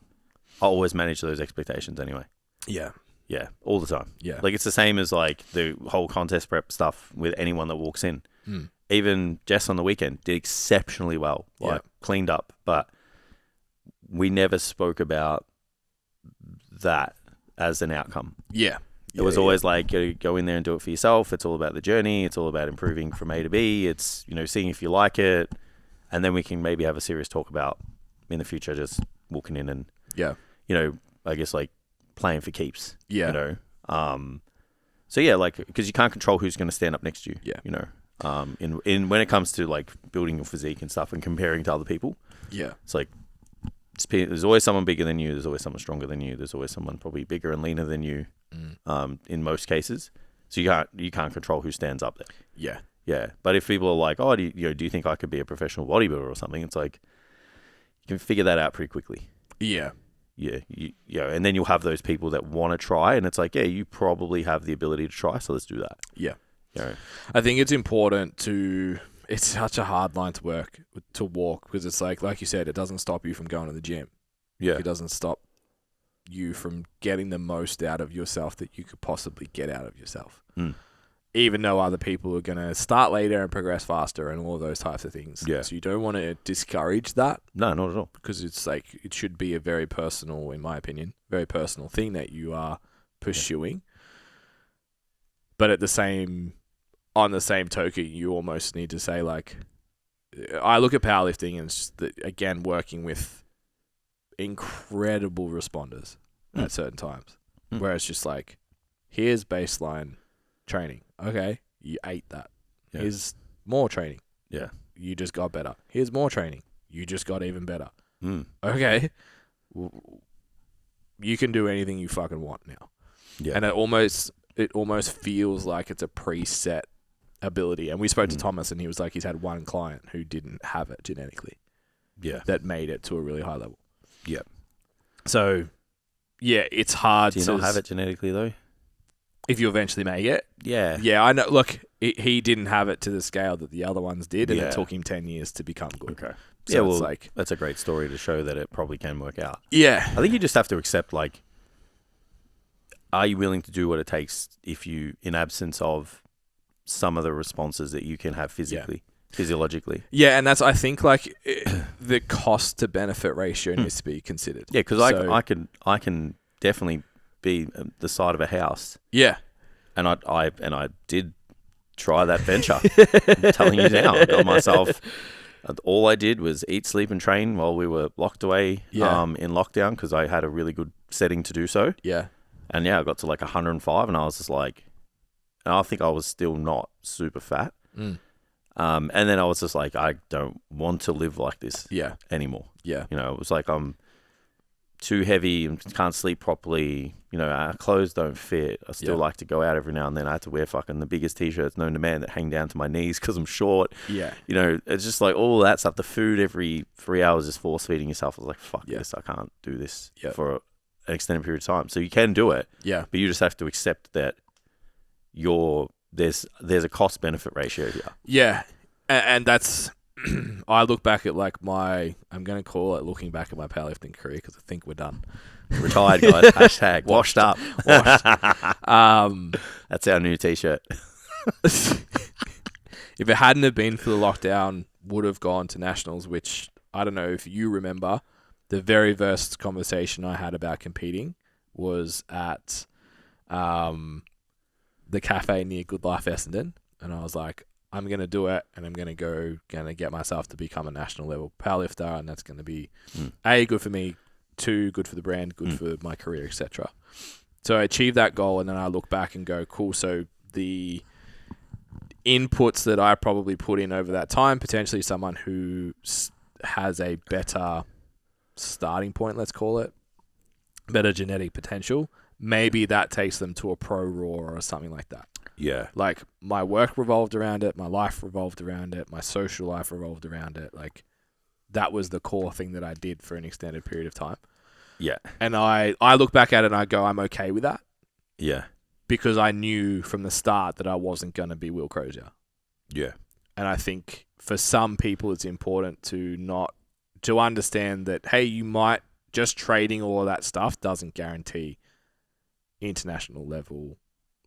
I always manage those expectations anyway. Yeah. Yeah, all the time. Yeah. Like, it's the same as like the whole contest prep stuff with anyone that walks in. Mm. Even Jess on the weekend did exceptionally well, like cleaned up, but we never spoke about that as an outcome. Yeah. It was always like, go in there and do it for yourself. It's all about the journey. It's all about improving from A to B. It's, seeing if you like it. And then we can maybe have a serious talk about in the future just walking in and, I guess like playing for keeps. Yeah. So yeah, like, because you can't control who's going to stand up next to you. Yeah. In when it comes to like building your physique and stuff and comparing to other people. Yeah. It's like, there's always someone bigger than you. There's always someone stronger than you. There's always someone probably bigger and leaner than you. In most cases, so you can't control who stands up there. Yeah. But if people are like, oh, do you think I could be a professional bodybuilder or something? It's like, you can figure that out pretty quickly. Yeah. And then you'll have those people that want to try, and it's like, yeah, you probably have the ability to try, so let's do that. Yeah. I think it's important it's such a hard line to walk, because it's like you said, it doesn't stop you from going to the gym. Yeah. It doesn't stop you from getting the most out of yourself that you could possibly get out of yourself. Even though other people are going to start later and progress faster and all those types of things. Yeah. So you don't want to discourage that. No, not at all. Because it's like, it should be a very personal, in my opinion, very personal thing that you are pursuing. But on the same token, you almost need to say, like, I look at powerlifting and it's just that, again, working with incredible responders at certain times, where it's just like, here's baseline training. Okay, you ate that. Yeah. Here's more training. Yeah, you just got better. Here's more training. You just got even better. Okay, you can do anything you fucking want now. Yeah, and it almost feels like it's a preset ability. And we spoke to Thomas, and he was like, he's had one client who didn't have it genetically. Yeah, that made it to a really high level. Yeah. So, yeah, it's hard to... Do you not have it genetically, though? If you eventually make it? Yeah. Yeah, I know. Look, he didn't have it to the scale that the other ones did, and it took him 10 years to become good. Okay. So it's like... That's a great story to show that it probably can work out. Yeah. I think you just have to accept, like, are you willing to do what it takes if you, in absence of some of the responses that you can have physically? Physiologically. Yeah, and that's, I think, like, the cost to benefit ratio needs to be considered. Yeah, because I can definitely be the side of a house. Yeah. And I did try that venture. I'm telling you now, I got myself, all I did was eat, sleep and train while we were locked away in lockdown, because I had a really good setting to do so. Yeah. And I got to like 105, and I was just like, and I think I was still not super fat. And then I was just like, I don't want to live like this anymore. Yeah. It was like, I'm too heavy and can't sleep properly. Our clothes don't fit. I still like to go out every now and then. I had to wear fucking the biggest t-shirts known to man that hang down to my knees because I'm short. Yeah. It's just like all that stuff. The food every 3 hours, just force feeding yourself. I was like, fuck this. I can't do this for an extended period of time. So you can do it. Yeah. But you just have to accept that there's a cost benefit ratio here. Yeah. And that's, I look back at like I'm going to call it looking back at my powerlifting career, because I think we're done. Retired, guys. Hashtag washed up. That's our new t-shirt. If it hadn't have been for the lockdown, would have gone to nationals, which I don't know if you remember, the very first conversation I had about competing was at the cafe near Good Life Essendon. And I was like, I'm going to do it, and I'm going to get myself to become a national level powerlifter, and that's going to be A, good for me, 2, good for the brand, good for my career, etc. So I achieved that goal, and then I look back and go, cool, so the inputs that I probably put in over that time, potentially someone who has a better starting point, let's call it, better genetic potential, maybe that takes them to a pro raw or something like that. Yeah. Like, my work revolved around it, my life revolved around it, my social life revolved around it. Like, that was the core thing that I did for an extended period of time. Yeah. And I look back at it and I go, I'm okay with that. Yeah. Because I knew from the start that I wasn't going to be Will Crozier. Yeah. And I think for some people, it's important to understand that, hey, you might just trading all of that stuff doesn't guarantee international level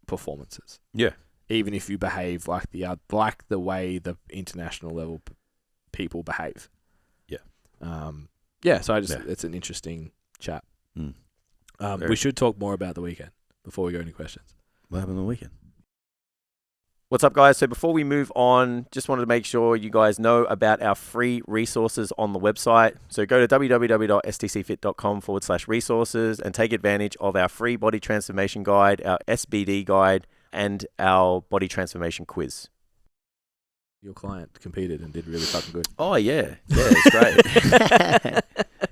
performances. Yeah. Even if you behave like the way the international level people behave. Yeah. So it's an interesting chat. Mm. We should talk more about the weekend before we go into questions. What happened on the weekend? What's up, guys? So before we move on, just wanted to make sure you guys know about our free resources on the website. So go to www.stcfit.com/resources and take advantage of our free body transformation guide, our SBD guide, and our body transformation quiz. Your client competed and did really fucking good. Oh, yeah. Yeah, it's great.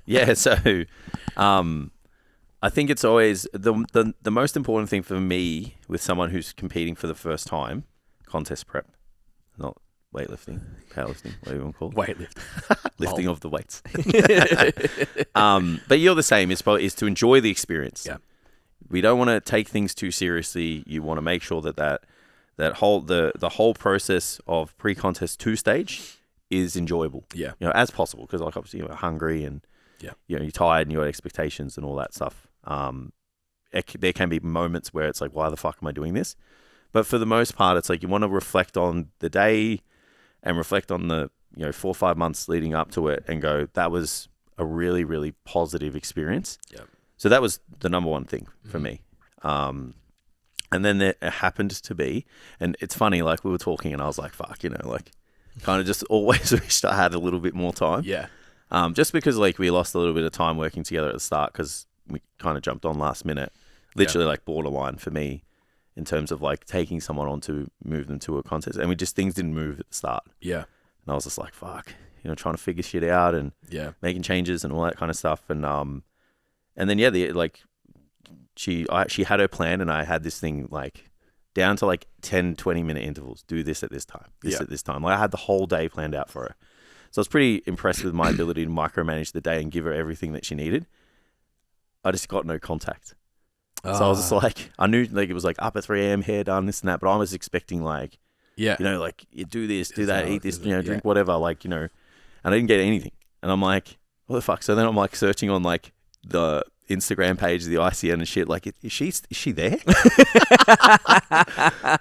Yeah, so I think it's always the most important thing for me with someone who's competing for the first time, contest prep, not weightlifting, powerlifting, whatever you want to call it. Weightlifting. Lifting of the weights. But you're the same, is to enjoy the experience. Yeah. We don't want to take things too seriously. You want to make sure that the whole process of pre-contest 2 stage is enjoyable. Yeah. As possible, because like obviously you're hungry and you're tired and you got expectations and all that stuff. There can be moments where it's like, why the fuck am I doing this? But for the most part, it's like you want to reflect on the day and reflect on the 4 or 5 months leading up to it and go, that was a really, really positive experience. Yep. So that was the number one thing for me. And then there happened to be, and it's funny, like we were talking and I was like, fuck, like kind of just always wished I had a little bit more time. Yeah. Just because like we lost a little bit of time working together at the start because we kind of jumped on last minute, literally like borderline for me in terms of like taking someone on to move them to a contest. And things didn't move at the start. Yeah. And I was just like, fuck, trying to figure shit out and making changes and all that kind of stuff. And then, she had her plan and I had this thing like down to like 10, 20 minute intervals. Do this at this time, at this time. Like I had the whole day planned out for her. So I was pretty impressed with my ability to micromanage the day and give her everything that she needed. I just got no contact. So I was just like, I knew like it was like up at 3 a.m, hair done, this and that, but I was expecting like, like you do this, do that, eat this, drink whatever, like, and I didn't get anything. And I'm like, what the fuck? So then I'm like searching on like the Instagram page, the ICN and shit, like, is she there?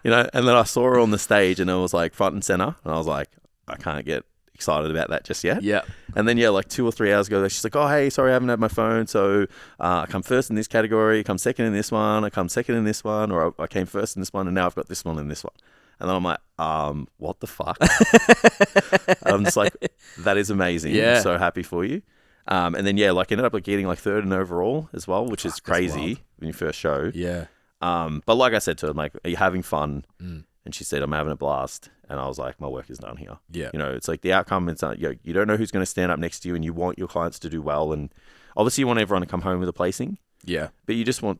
And then I saw her on the stage and it was like front and center. And I was like, I can't get excited about that just yet. Yeah. And then, like 2 or 3 hours ago, she's like, oh, hey, sorry, I haven't had my phone. So I come first in this category, I come second in this one, I come second in this one, or I came first in this one, and now I've got this one and this one. And then I'm like, what the fuck? I'm just like, that is amazing. Yeah. I'm so happy for you. And then, like ended up like getting like 3rd in overall as well, which is crazy when you first show. Yeah. But like I said to her, I'm like, are you having fun? And she said, I'm having a blast. And I was like, my work is done here. Yeah. It's like the outcome is not, you don't know who's going to stand up next to you and you want your clients to do well. And obviously you want everyone to come home with a placing. Yeah. But you just want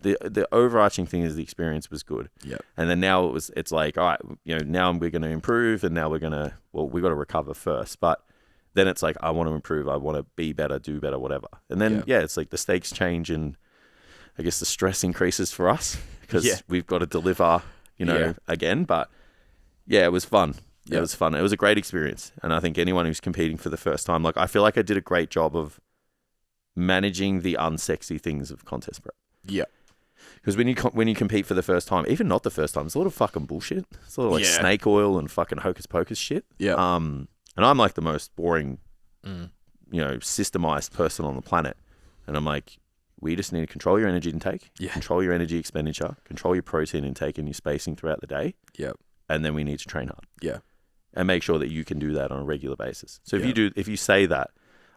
the overarching thing is the experience was good. Yeah. And then now it's like, all right, now we're going to improve and now we got to recover first. But then it's like, I want to improve. I want to be better, do better, whatever. And then, it's like the stakes change and I guess the stress increases for us because we've got to deliver, again. But yeah, it was fun. It was fun. It was a great experience. And I think anyone who's competing for the first time, like I feel like I did a great job of managing the unsexy things of contest prep. Yeah. Because when you compete for the first time, even not the first time, it's a lot of fucking bullshit. It's a lot of like snake oil and fucking hocus pocus shit. Yeah. And I'm like the most boring, systemized person on the planet. And I'm like, we just need to control your energy intake, control your energy expenditure, control your protein intake and your spacing throughout the day. Yep. And then we need to train hard. Yeah. And make sure that you can do that on a regular basis. So if you say that,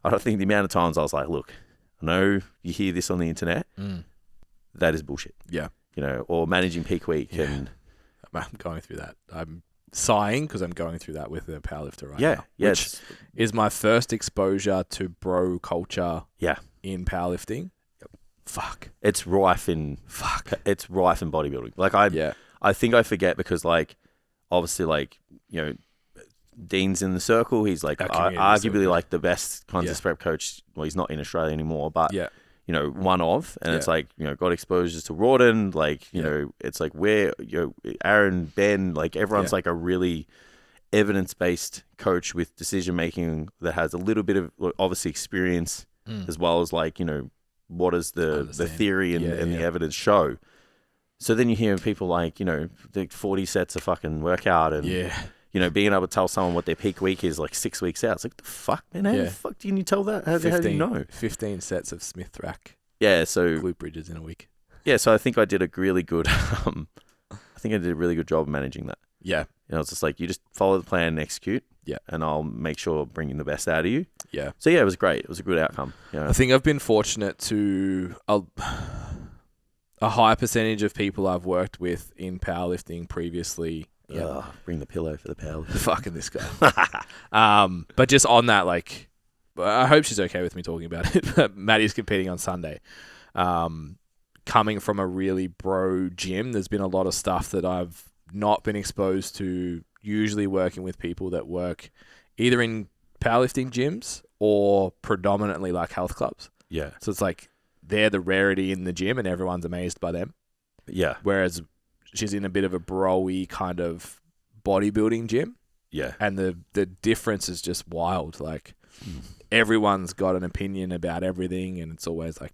I don't think the amount of times I was like, look, I know you hear this on the internet. That is bullshit. Yeah. Or managing peak week and I'm going through that. I'm sighing because I'm going through that with a powerlifter right now. Yeah. Which is my first exposure to bro culture in powerlifting. Fuck. It's rife in bodybuilding. Like I I think I forget because like obviously like Dean's in the circle. He's like arguably like the best contest prep coach. Well, he's not in Australia anymore, but one of, and it's like got exposures to Rawdon. Like it's like where Aaron, Ben, like everyone's like a really evidence-based coach with decision making that has a little bit of obviously experience as well as like what does the theory and the evidence show. So then you hear people like the 40 sets of fucking workout and being able to tell someone what their peak week is like 6 weeks out. It's like, the fuck, man? How the fuck do you tell that? How do you know? 15 sets of Smith rack. Yeah, so glute bridges in a week. Yeah, so I think I did a really good job of managing that. Yeah. It's just like you just follow the plan and execute. Yeah. And I'll make sure bringing the best out of you. Yeah. So yeah, it was great. It was a good outcome. I think I've been fortunate to a high percentage of people I've worked with in powerlifting previously. Bring the pillow for the powerlifting. Fucking this guy. But just on that, like, I hope she's okay with me talking about it. But Maddie's competing on Sunday. Coming from a really bro gym, there's been a lot of stuff that I've not been exposed to, usually working with people that work either in powerlifting gyms or predominantly like health clubs. Yeah. So it's like they're the rarity in the gym and everyone's amazed by them. Yeah. Whereas she's in a bit of a bro-y kind of bodybuilding gym. Yeah. And the difference is just wild. Like everyone's got an opinion about everything and it's always like,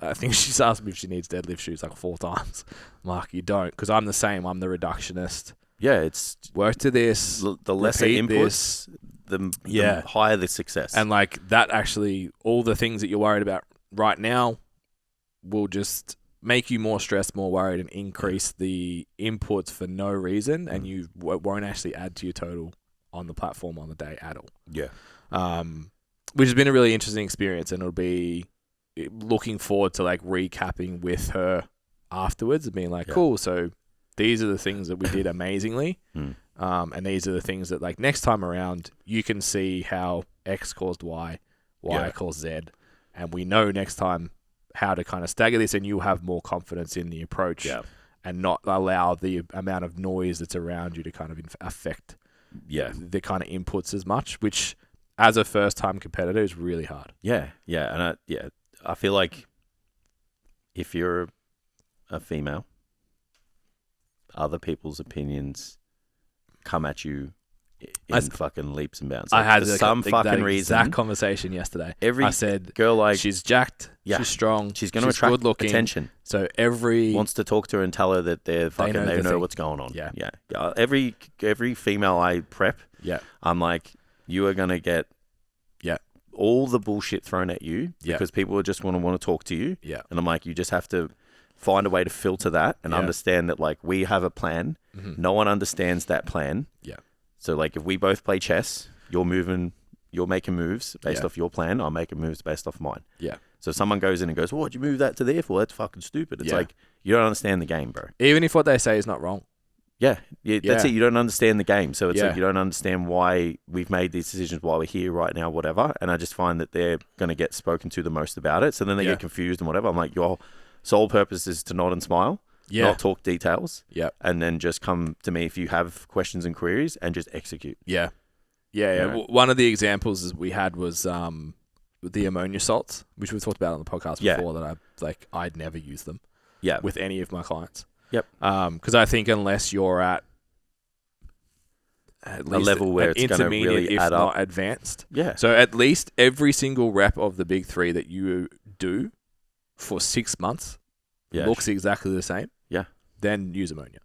I think she's asked me if she needs deadlift shoes like 4 times. I'm like, you don't, because I'm the same. I'm the reductionist. Yeah, it's work to this. The lesser inputs, the higher the success. And like that actually, all the things that you're worried about right now will just make you more stressed, more worried, and increase the inputs for no reason, and you won't actually add to your total on the platform on the day at all. Yeah. Which has been a really interesting experience, and it'll be looking forward to like recapping with her afterwards and being like, cool, so these are the things that we did amazingly. And these are the things that like next time around you can see how X caused Y, Y caused Z, and we know next time how to kind of stagger this, and you'll have more confidence in the approach and not allow the amount of noise that's around you to kind of affect the kind of inputs as much, which as a first-time competitor is really hard. Yeah, and I feel like if you're a female, other people's opinions come at you in fucking leaps and bounds. Like, I had for some fucking reason. Exact conversation yesterday. I said, girl, like, she's jacked, she's strong, she's going to attract good looking, attention. So wants to talk to her and tell her that they know what's going on. Yeah. Every female I prep, I'm like, you are going to get all the bullshit thrown at you because people just want to talk to you. Yeah. And I'm like, you just have to find a way to filter that and understand that like we have a plan. No one understands that plan. Yeah. So like if we both play chess, you're making moves based off your plan. I'm making moves based off mine. Yeah. So if someone goes in and goes, what'd you move that to there for? That's fucking stupid. It's like, you don't understand the game, bro. Even if what they say is not wrong. Yeah, that's it. You don't understand the game. So it's like you don't understand why we've made these decisions, why we're here right now, whatever. And I just find that they're going to get spoken to the most about it. So then they get confused and whatever. I'm like, your sole purpose is to nod and smile, not talk details. Yeah. And then just come to me if you have questions and queries and just execute. Yeah. Yeah. One of the examples we had was the ammonia salts, which we've talked about on the podcast before, that I'd never use them with any of my clients. Yep. Because I think unless you're at least a level where it's going to really add up, not advanced. Yeah. So at least every single rep of the big 3 that you do for 6 months looks exactly the same. Yeah. Then use ammonia.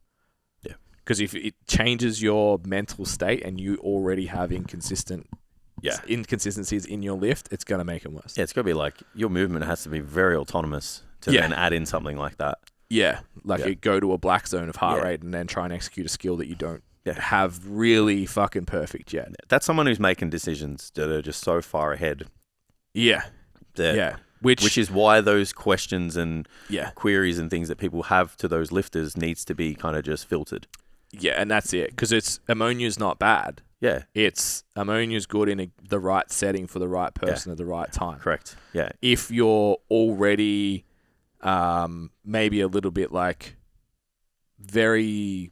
Yeah. Because if it changes your mental state and you already have inconsistencies in your lift, it's going to make it worse. Yeah, it's going to be like your movement has to be very autonomous to then add in something like that. Yeah, it go to a black zone of heart rate and then try and execute a skill that you don't have really fucking perfect yet. That's someone who's making decisions that are just so far ahead. Yeah. Which is why those questions and queries and things that people have to those lifters needs to be kind of just filtered. Yeah, and that's it. Because ammonia's not bad. Yeah. Ammonia's good in the right setting for the right person at the right time. Correct. Yeah. If you're already maybe a little bit like very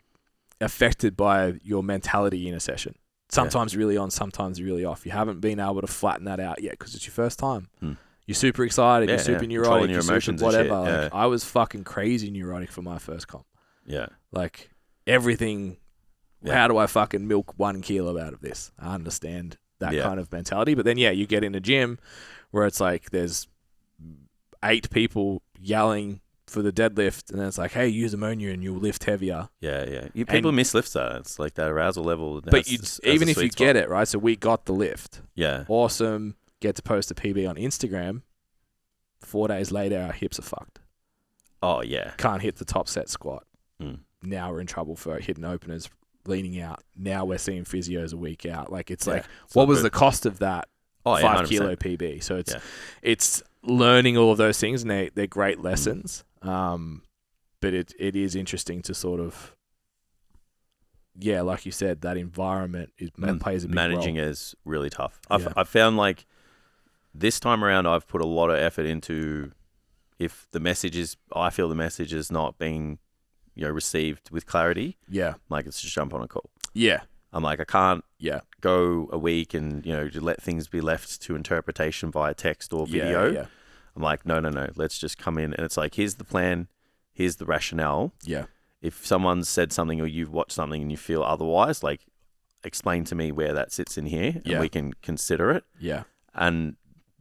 affected by your mentality in a session. Sometimes really on, sometimes really off. You haven't been able to flatten that out yet because it's your first time. You're super excited. You're super neurotic. You're super whatever. Like, I was fucking crazy neurotic for my first comp. Yeah. Like everything. Yeah. How do I fucking milk 1 kilo out of this? I understand that kind of mentality. But then, you get in a gym where it's like there's 8 people yelling for the deadlift, and then it's like, hey, use ammonia and you'll lift heavier. Yeah. People miss lifts though. It's like that arousal level. But even if you get it, right? So we got the lift. Yeah. Awesome. Get to post a PB on Instagram. 4 days later, our hips are fucked. Oh, yeah. Can't hit the top set squat. Now we're in trouble for hitting openers, leaning out. Now we're seeing physios a week out. Like, it's like, what was the cost of that 5 kilo PB? So it's learning all of those things, and they're great lessons. But it is interesting to sort of, like you said, that environment plays a big role. Managing is really tough. I found like this time around, I've put a lot of effort into if I feel the message is not being, received with clarity. Yeah. Like, it's just jump on a call. Yeah. I'm like, I can't go a week and, to let things be left to interpretation via text or video. Yeah. I'm like, no. Let's just come in. And it's like, here's the plan. Here's the rationale. Yeah. If someone's said something or you've watched something and you feel otherwise, like, explain to me where that sits in here and we can consider it. Yeah. And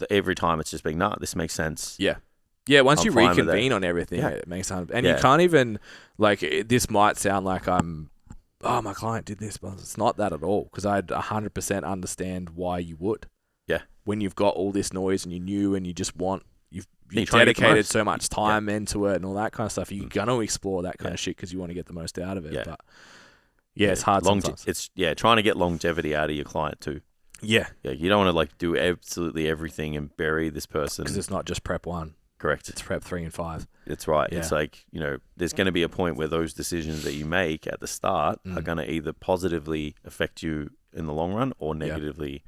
every time it's just being, this makes sense. Yeah. Yeah, once you reconvene on everything, it makes sense. And you can't even, like, this might sound like my client did this, but it's not that at all, because I'd 100% understand why you would. Yeah. When you've got all this noise and you're new and you just want, you've dedicated so much time into it and all that kind of stuff, you're going to explore that kind of shit because you want to get the most out of it. Yeah. But it's hard sometimes. It's trying to get longevity out of your client too. Yeah. Yeah, you don't want to, like, do absolutely everything and bury this person. Because it's not just prep 1. Correct. It's prep 3 and 5. That's right. Yeah. It's like, there's going to be a point where those decisions that you make at the start are going to either positively affect you in the long run or negatively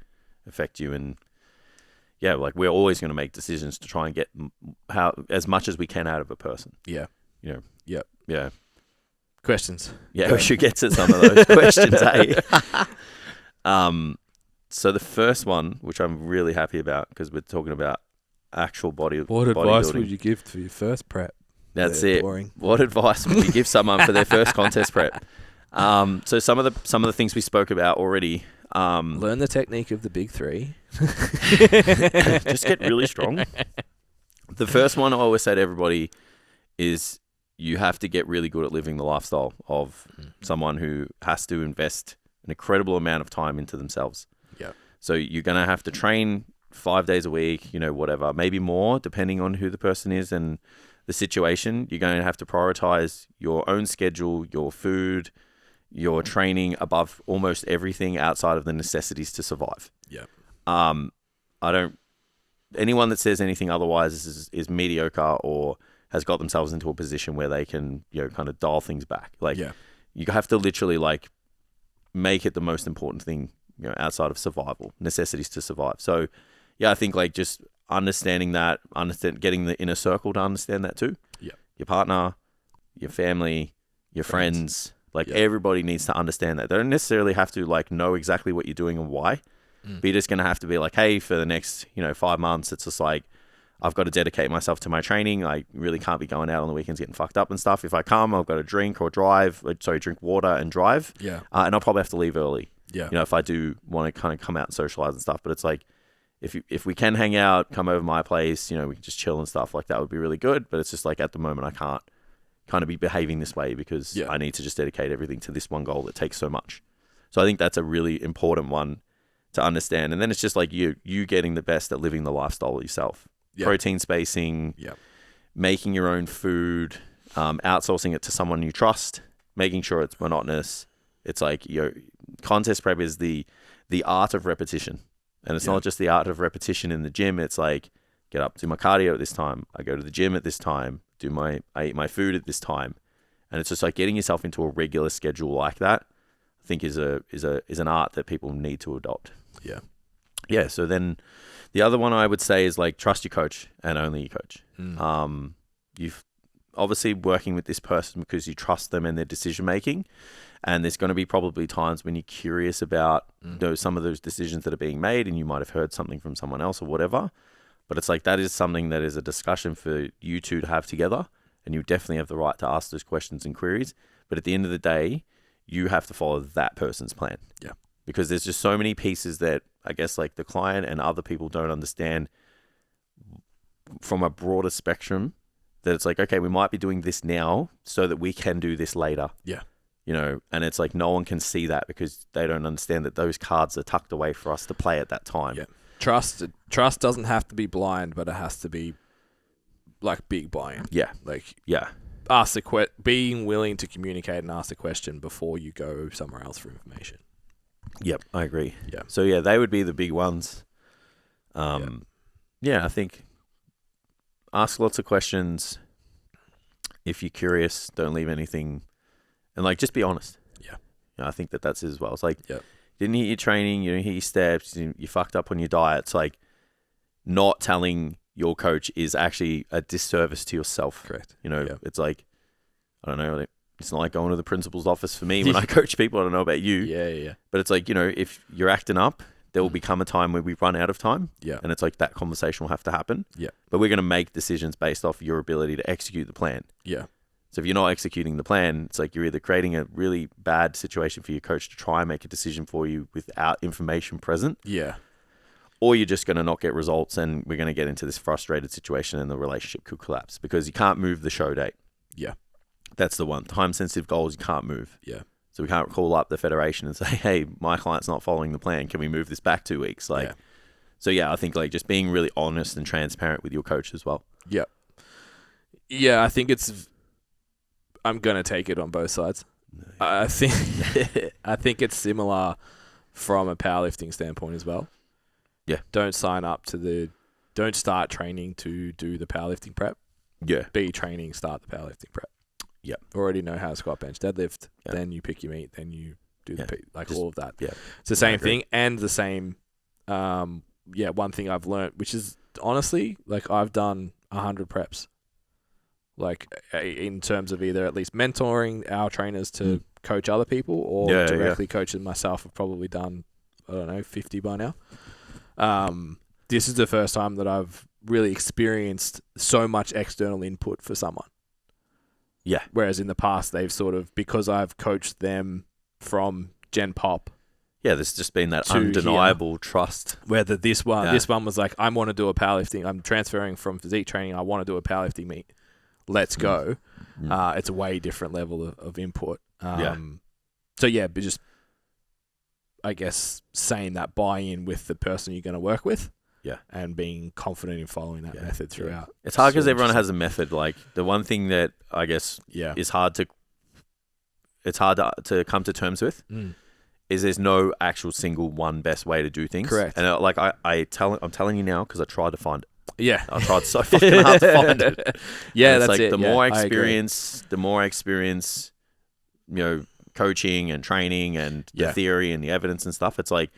affect you. And like, we're always going to make decisions to try and get as much as we can out of a person. Yeah. Yep. Yeah. Questions. Yeah, we should get to some of those questions, eh? So the first one, which I'm really happy about because we're talking about actual bodybuilding. What advice would you give for your first prep? That's it. Boring. What advice would you give someone for their first contest prep? So some of the things we spoke about already. Learn the technique of the big 3. Just get really strong. The first one I always say to everybody is you have to get really good at living the lifestyle of someone who has to invest an incredible amount of time into themselves. Yeah. So you're going to have to train 5 days a week, whatever, maybe more, depending on who the person is and the situation. You're going to have to prioritize your own schedule, your food, your training above almost everything outside of the necessities to survive. Yeah. Anyone that says anything otherwise is mediocre or has got themselves into a position where they can, kind of dial things back. Like, you have to literally, like, make it the most important thing, outside of survival, necessities to survive. So, I think, like, just understanding that, getting the inner circle to understand that too. Yeah. Your partner, your family, your friends, like, everybody needs to understand that. They don't necessarily have to, like, know exactly what you're doing and why, but you're just going to have to be like, hey, for the next, 5 months, it's just like, I've got to dedicate myself to my training. I really can't be going out on the weekends getting fucked up and stuff. If I come, I've got to drink water and drive. Yeah. And I'll probably have to leave early. Yeah. If I do want to kind of come out and socialize and stuff. But it's like, if we can hang out, come over my place, we can just chill and stuff, like, that would be really good. But it's just like, at the moment, I can't kind of be behaving this way because I need to just dedicate everything to this one goal that takes so much. So I think that's a really important one to understand. And then it's just like you getting the best at living the lifestyle yourself. Yep. Protein spacing, making your own food, outsourcing it to someone you trust, making sure it's monotonous. It's like, contest prep is the art of repetition. And it's not just the art of repetition in the gym. It's like, get up, do my cardio at this time. I go to the gym at this time. I eat my food at this time. And it's just like getting yourself into a regular schedule like that, I think is an art that people need to adopt. Yeah. Yeah. So then the other one I would say is, like, trust your coach and only your coach. obviously working with this person because you trust them and their decision making. And there's going to be probably times when you're curious about some of those decisions that are being made, and you might have heard something from someone else or whatever. But it's like that is something that is a discussion for you two to have together, and you definitely have the right to ask those questions and queries. But at the end of the day, you have to follow that person's plan. Yeah. Because there's just so many pieces that I guess like the client and other people don't understand from a broader spectrum, that it's like, okay, we might be doing this now so that we can do this later. Yeah. You know, and it's like no one can see that because they don't understand that those cards are tucked away for us to play at that time. Yeah. Trust doesn't have to be blind, but it has to be like big buy-in. Yeah. Like, yeah. Being willing to communicate and ask a question before you go somewhere else for information. Yep, I agree. Yeah. So yeah, they would be the big ones. Yeah, I think ask lots of questions. If you're curious, don't leave anything. And like, just be honest. Yeah. You know, I think that that's it as well. It's like, yep. Didn't hit your training, you didn't hit your steps, you fucked up on your diet. It's like not telling your coach is actually a disservice to yourself. Correct. You know, yep. It's like, I don't know, it's not like going to the principal's office for me when I coach people. I don't know about you. Yeah. But it's like, you know, if you're acting up, there will become a time where we run out of time. Yeah. And it's like that conversation will have to happen. Yeah. But we're going to make decisions based off your ability to execute the plan. Yeah. So if you're not executing the plan, it's like you're either creating a really bad situation for your coach to try and make a decision for you without information present. Yeah. Or you're just going to not get results and we're going to get into this frustrated situation and the relationship could collapse because you can't move the show date. Yeah. That's the one. Time-sensitive goals you can't move. Yeah. So we can't call up the federation and say, hey, my client's not following the plan. Can we move this back 2 weeks? Like, yeah. So yeah, I think like just being really honest and transparent with your coach as well. Yeah. Yeah, I think I'm going to take it on both sides. I think it's similar from a powerlifting standpoint as well. Yeah. Don't start training to do the powerlifting prep. Yeah. Be training, start the powerlifting prep. Yeah. Already know how to squat, bench, deadlift. Yeah. Then you pick your meat. Then you do all of that. Yeah. It's the same thing and the same. One thing I've learned, which is honestly, like I've done 100 preps. Like in terms of either at least mentoring our trainers to coach other people or directly coaching myself. I've probably done, 50 by now. This is the first time that I've really experienced so much external input for someone. Yeah. Whereas in the past, they've sort of, because I've coached them from Gen Pop. Yeah, there's just been that undeniable trust. Whether this one was like, I want to do a powerlifting. I'm transferring from physique training. I want to do a powerlifting meet. Let's go. It's a way different level of input. So yeah, but just, I guess, saying that buy-in with the person you're going to work with. Yeah. And being confident in following that method throughout. Yeah. It's hard because everyone has a method. Like the one thing that I guess is hard to come to terms with is there's no actual single one best way to do things. Correct. And I'm telling you now because I tried to find it. Yeah. I tried so fucking hard to find it. Yeah, and it's that's like it. The more experience, coaching and training and the theory and the evidence and stuff, it's like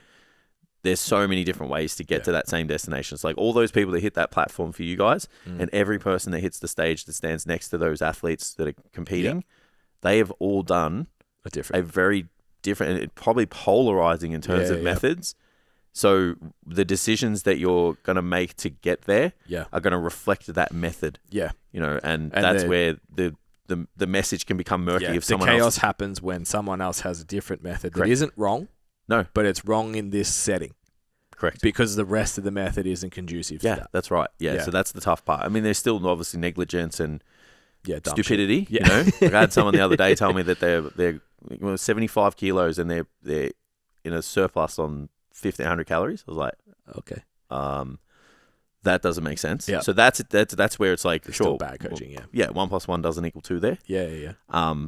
there's so many different ways to get to that same destination. It's like all those people that hit that platform for you guys and every person that hits the stage that stands next to those athletes that are competing, they have all done a very different and probably polarizing in terms of methods. So the decisions that you're going to make to get there are going to reflect that method. Yeah. And that's where the message can become murky if someone else... The chaos happens when someone else has a different method that isn't wrong. No. But it's wrong in this setting. Correct. Because the rest of the method isn't conducive to that. Yeah, that's right. Yeah, so that's the tough part. I mean, there's still obviously negligence and stupidity. Yeah. Like I had someone the other day tell me that they're 75 kilos and they're in a surplus on 1,500 calories. I was like, okay. That doesn't make sense. Yeah. So that's where it's like, still bad coaching, Yeah, 1 + 1 doesn't equal 2 there. Yeah.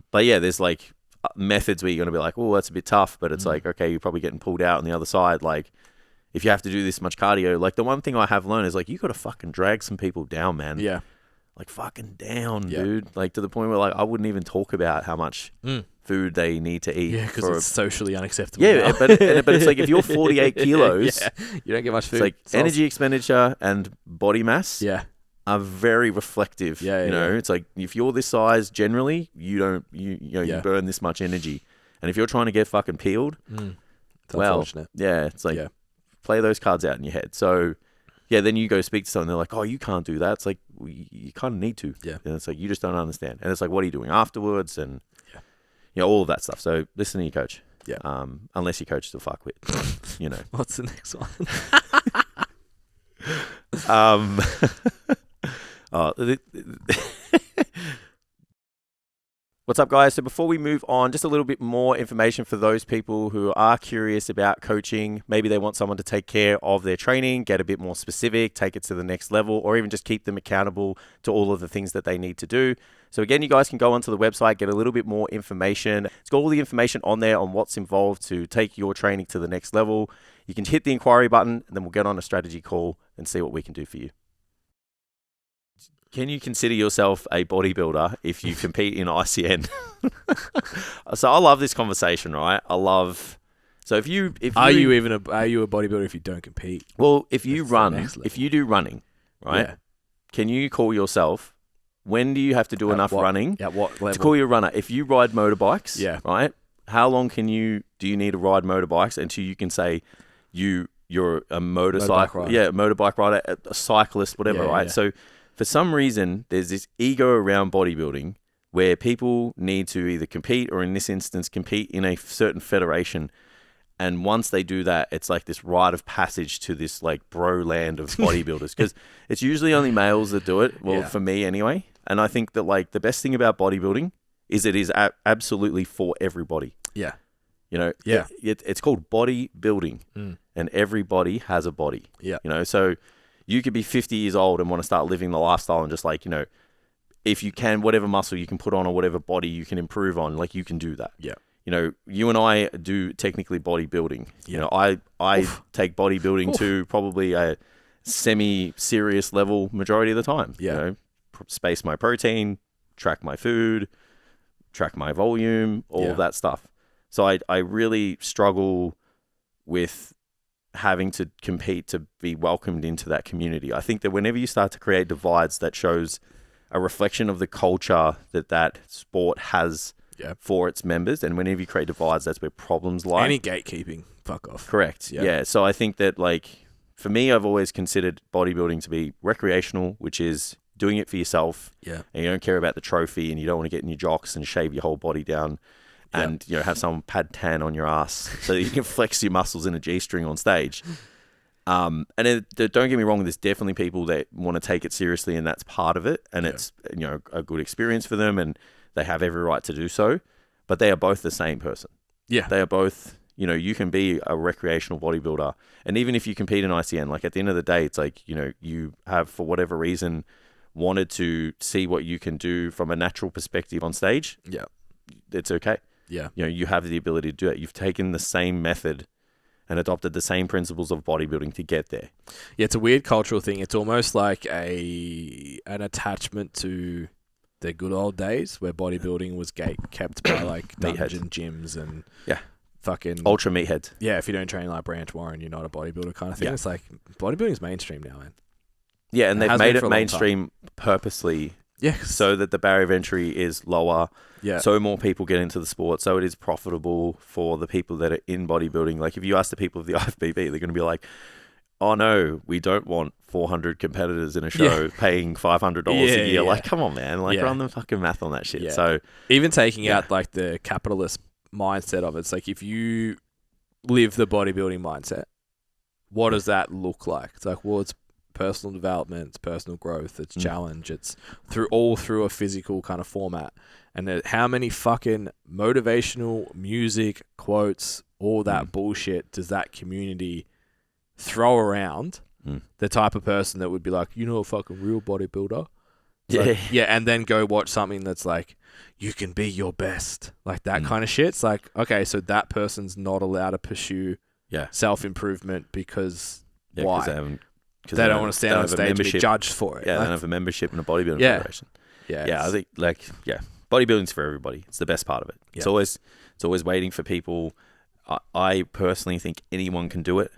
But yeah, there's like methods where you're going to be like, oh, that's a bit tough, but it's like, okay, you're probably getting pulled out on the other side. Like, if you have to do this much cardio, like the one thing I have learned is like, you got to fucking drag some people down, man. Yeah. Like fucking down, dude. Like to the point where like I wouldn't even talk about how much food they need to eat. Yeah, because it's socially unacceptable. Yeah, but it's like if you're 48 kilos, you don't get much food. It's like energy expenditure and body mass. Yeah. are very reflective. Yeah, you know, it's like if you're this size, generally, you burn this much energy. And if you're trying to get fucking peeled, it's unfortunate. It's like play those cards out in your head. So, yeah, then you go speak to someone, they're like, oh, you can't do that. It's like, well, you kind of need to. Yeah. And it's like, you just don't understand. And it's like, what are you doing afterwards? And, all of that stuff. So listen to your coach. Yeah. Unless your coach is a fuckwit, you know. What's the next one? What's up, guys? So before we move on, just a little bit more information for those people who are curious about coaching. Maybe they want someone to take care of their training, get a bit more specific, take it to the next level, or even just keep them accountable to all of the things that they need to do. So again, you guys can go onto the website, get a little bit more information. It's got all the information on there on what's involved to take your training to the next level. You can hit the inquiry button, and then we'll get on a strategy call and see what we can do for you. Can you consider yourself a bodybuilder if you compete in ICN? So I love this conversation, right? So if you are you a bodybuilder if you don't compete? Well, if you do running, right? Yeah. Can you call yourself? When do you have to do enough running at what level? To call you a runner? If you ride motorbikes, right? How long do you need to ride motorbikes until you can say you're a motorbike rider, a cyclist, whatever, right? Yeah. So for some reason, there's this ego around bodybuilding where people need to either compete or, in this instance, compete in a certain federation. And once they do that, it's like this rite of passage to this like bro land of bodybuilders, because it's usually only males that do it. Well, for me anyway. And I think that like the best thing about bodybuilding is it is absolutely for everybody. Yeah. You know, it's called bodybuilding, and everybody has a body. Yeah. You know, so you could be 50 years old and want to start living the lifestyle and just like, you know, if you can, whatever muscle you can put on or whatever body you can improve on, like you can do that. Yeah. You know, you and I do technically bodybuilding. You know, I take bodybuilding to probably a semi-serious level majority of the time. Yeah. You know, space my protein, track my food, track my volume, all of that stuff. So I really struggle with having to compete to be welcomed into that community. I think that whenever you start to create divides, that shows a reflection of the culture that sport has for its members. And whenever you create divides, that's where problems lie. Any gatekeeping, fuck off. Correct. Yeah. So I think that like, for me, I've always considered bodybuilding to be recreational, which is doing it for yourself. Yeah. And you don't care about the trophy, and you don't want to get in your jocks and shave your whole body down. And, you know, have someone pad tan on your ass so that you can flex your muscles in a G-string on stage. And don't get me wrong, there's definitely people that want to take it seriously, and that's part of it. And it's, you know, a good experience for them, and they have every right to do so. But they are both the same person. Yeah. They are both, you know, you can be a recreational bodybuilder. And even if you compete in ICN, like at the end of the day, it's like, you know, you have, for whatever reason, wanted to see what you can do from a natural perspective on stage. Yeah. It's okay. Yeah. You know, you have the ability to do it. You've taken the same method and adopted the same principles of bodybuilding to get there. Yeah, it's a weird cultural thing. It's almost like an attachment to the good old days where bodybuilding was kept by like dungeon gyms and fucking ultra meatheads. Yeah, if you don't train like Branch Warren, you're not a bodybuilder kind of thing. It's like bodybuilding's mainstream now, man. Yeah, and they've made it mainstream purposely. Yeah, so that the barrier of entry is lower. Yeah. So more people get into the sport. So it is profitable for the people that are in bodybuilding. Like if you ask the people of the IFBB, they're going to be like, "Oh no, we don't want 400 competitors in a show paying $500 a year." Yeah. Like, come on, man! Like, run the fucking math on that shit. Yeah. So even taking out like the capitalist mindset of it, it's like if you live the bodybuilding mindset, what does that look like? It's like, well, it's personal development, it's personal growth, it's challenge, it's through a physical kind of format. And how many fucking motivational music quotes, all that bullshit does that community throw around? The type of person that would be like, you know, a fucking real bodybuilder. And then go watch something that's like, you can be your best, like that kind of shit. It's like, okay, so that person's not allowed to pursue self-improvement because why? They don't want to stand on stage and be judged for it. Yeah, they don't have a membership in a bodybuilding federation. I think bodybuilding's for everybody. It's the best part of it. It's always waiting for people. I personally think anyone can do it.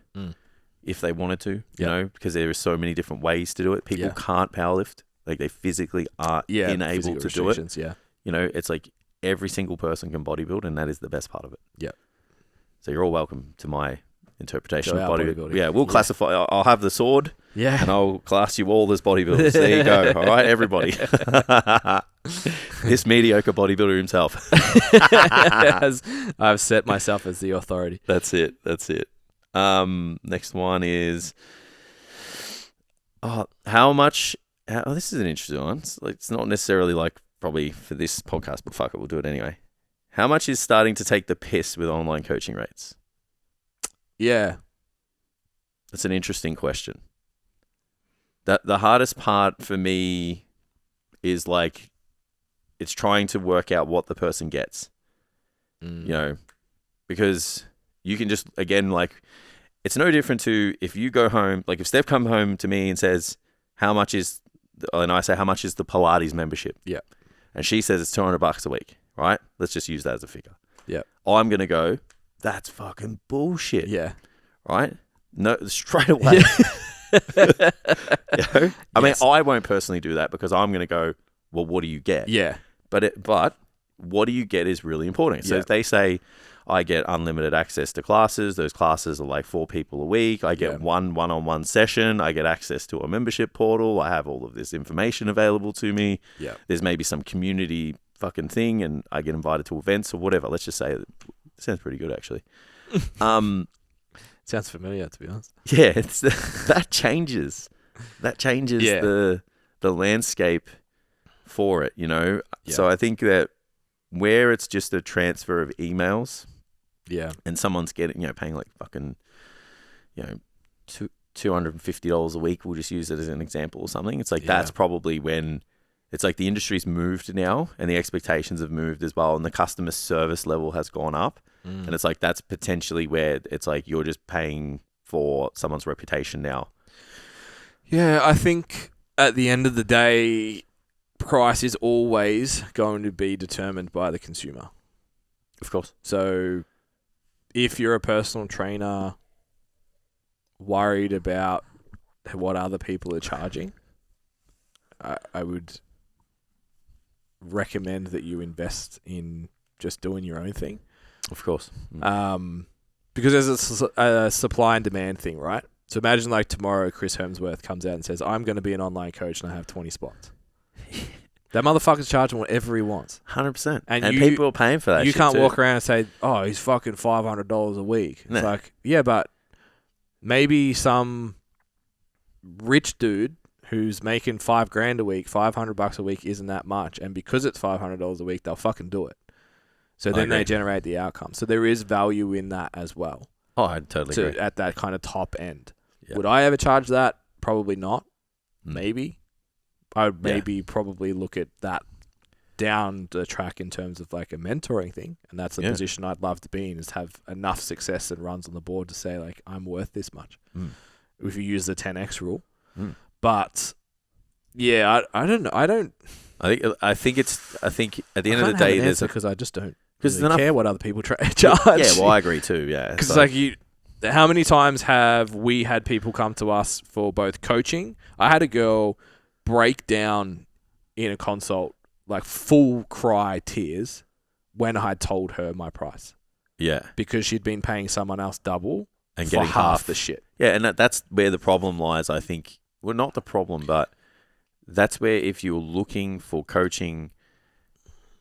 if they wanted to, you know, because there are so many different ways to do it. People can't powerlift. Like, they physically are unable to do it. Yeah. You know, it's like every single person can bodybuild, and that is the best part of it. Yeah. So you're all welcome to my interpretation of bodybuilding. bodybuilding. Yeah, we'll classify. I'll have the sword. Yeah. And I'll class you all as bodybuilders. There you go. All right, everybody. This mediocre bodybuilder himself. I've set myself as the authority. That's it. Next one is, how much? This is an interesting one. It's not necessarily like probably for this podcast, but fuck it, we'll do it anyway. How much is starting to take the piss with online coaching rates? Yeah. That's an interesting question. The hardest part for me is like, it's trying to work out what the person gets, you know, because you can just, again, like, it's no different to if you go home, like if Steph come home to me and says, and I say, how much is the Pilates membership? Yeah. And she says it's $200 a week, right? Let's just use that as a figure. Yeah. I'm going to go, that's fucking bullshit. Yeah. Right? No, straight away. You know? I mean, I won't personally do that because I'm going to go, well, what do you get? Yeah. But what do you get is really important. So if they say, I get unlimited access to classes. Those classes are like 4 people a week. I get one-on-one session. I get access to a membership portal. I have all of this information available to me. Yeah. There's maybe some community fucking thing, and I get invited to events or whatever. Let's just say it sounds pretty good, actually. Sounds familiar, to be honest. Yeah, that changes. That changes the landscape for it, you know? Yeah. So I think that where it's just a transfer of emails, and someone's getting, you know, paying like fucking, you know, $250 a week, we'll just use it as an example or something. It's like that's probably when it's like the industry's moved now, and the expectations have moved as well, and the customer service level has gone up. And it's like that's potentially where it's like you're just paying for someone's reputation now. Yeah, I think at the end of the day, price is always going to be determined by the consumer. Of course. So if you're a personal trainer worried about what other people are charging, I would recommend that you invest in just doing your own thing. Of course. Because there's a supply and demand thing, right? So imagine like tomorrow Chris Hemsworth comes out and says, I'm going to be an online coach and I have 20 spots. That motherfucker's charging whatever he wants. 100%. And people are paying for that You shit can't too. walk around and say, oh, he's fucking $500 a week. It's like, yeah, but maybe some rich dude who's making $5,000 a week, $500 a week isn't that much. And because it's $500 a week, they'll fucking do it. So then they generate the outcome. So there is value in that as well. Oh, I totally agree. At that kind of top end. Yeah. Would I ever charge that? Probably not. Maybe. I would maybe probably look at that down the track in terms of like a mentoring thing. And that's the position I'd love to be in, is to have enough success and runs on the board to say like, I'm worth this much. If you use the 10x rule. But yeah, I don't know. I think at the end of the day, there's because I just don't really care what other people charge. Yeah, well, I agree too. Yeah, because it's like how many times have we had people come to us for both coaching? I had a girl break down in a consult, like full cry tears, when I told her my price. Yeah, because she'd been paying someone else double and getting half the shit. Yeah, and that's where the problem lies. I think. Well, not the problem, but that's where if you're looking for coaching,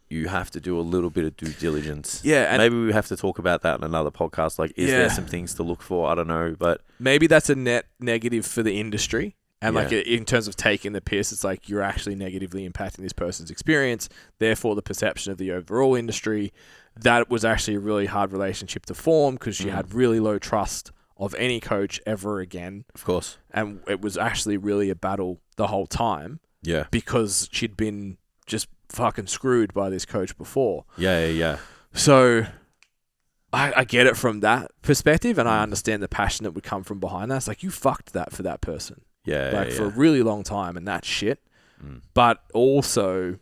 you have to do a little bit of due diligence. Yeah. And maybe we have to talk about that in another podcast. Like, is there some things to look for? I don't know, but maybe that's a net negative for the industry. And like in terms of taking the piss, it's like you're actually negatively impacting this person's experience. Therefore, the perception of the overall industry, that was actually a really hard relationship to form because she had really low trust of any coach ever again. Of course. And it was actually really a battle the whole time. Yeah. Because she'd been just fucking screwed by this coach before. Yeah. So I get it from that perspective, and I understand the passion that would come from behind that. It's like, you fucked that for that person. Yeah. Like for a really long time, and that's shit. But also,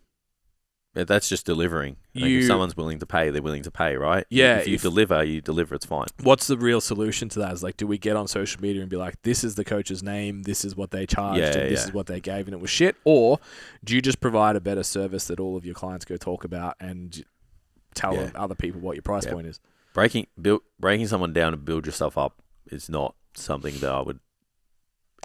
That's just delivering. Like if someone's willing to pay, they're willing to pay, right? Yeah. If you deliver, it's fine. What's the real solution to that? Is like, do we get on social media and be like, this is the coach's name, this is what they charged, and this is what they gave, and it was shit? Or do you just provide a better service that all of your clients go talk about and tell other people what your price point is? Breaking someone down to build yourself up is not something that I would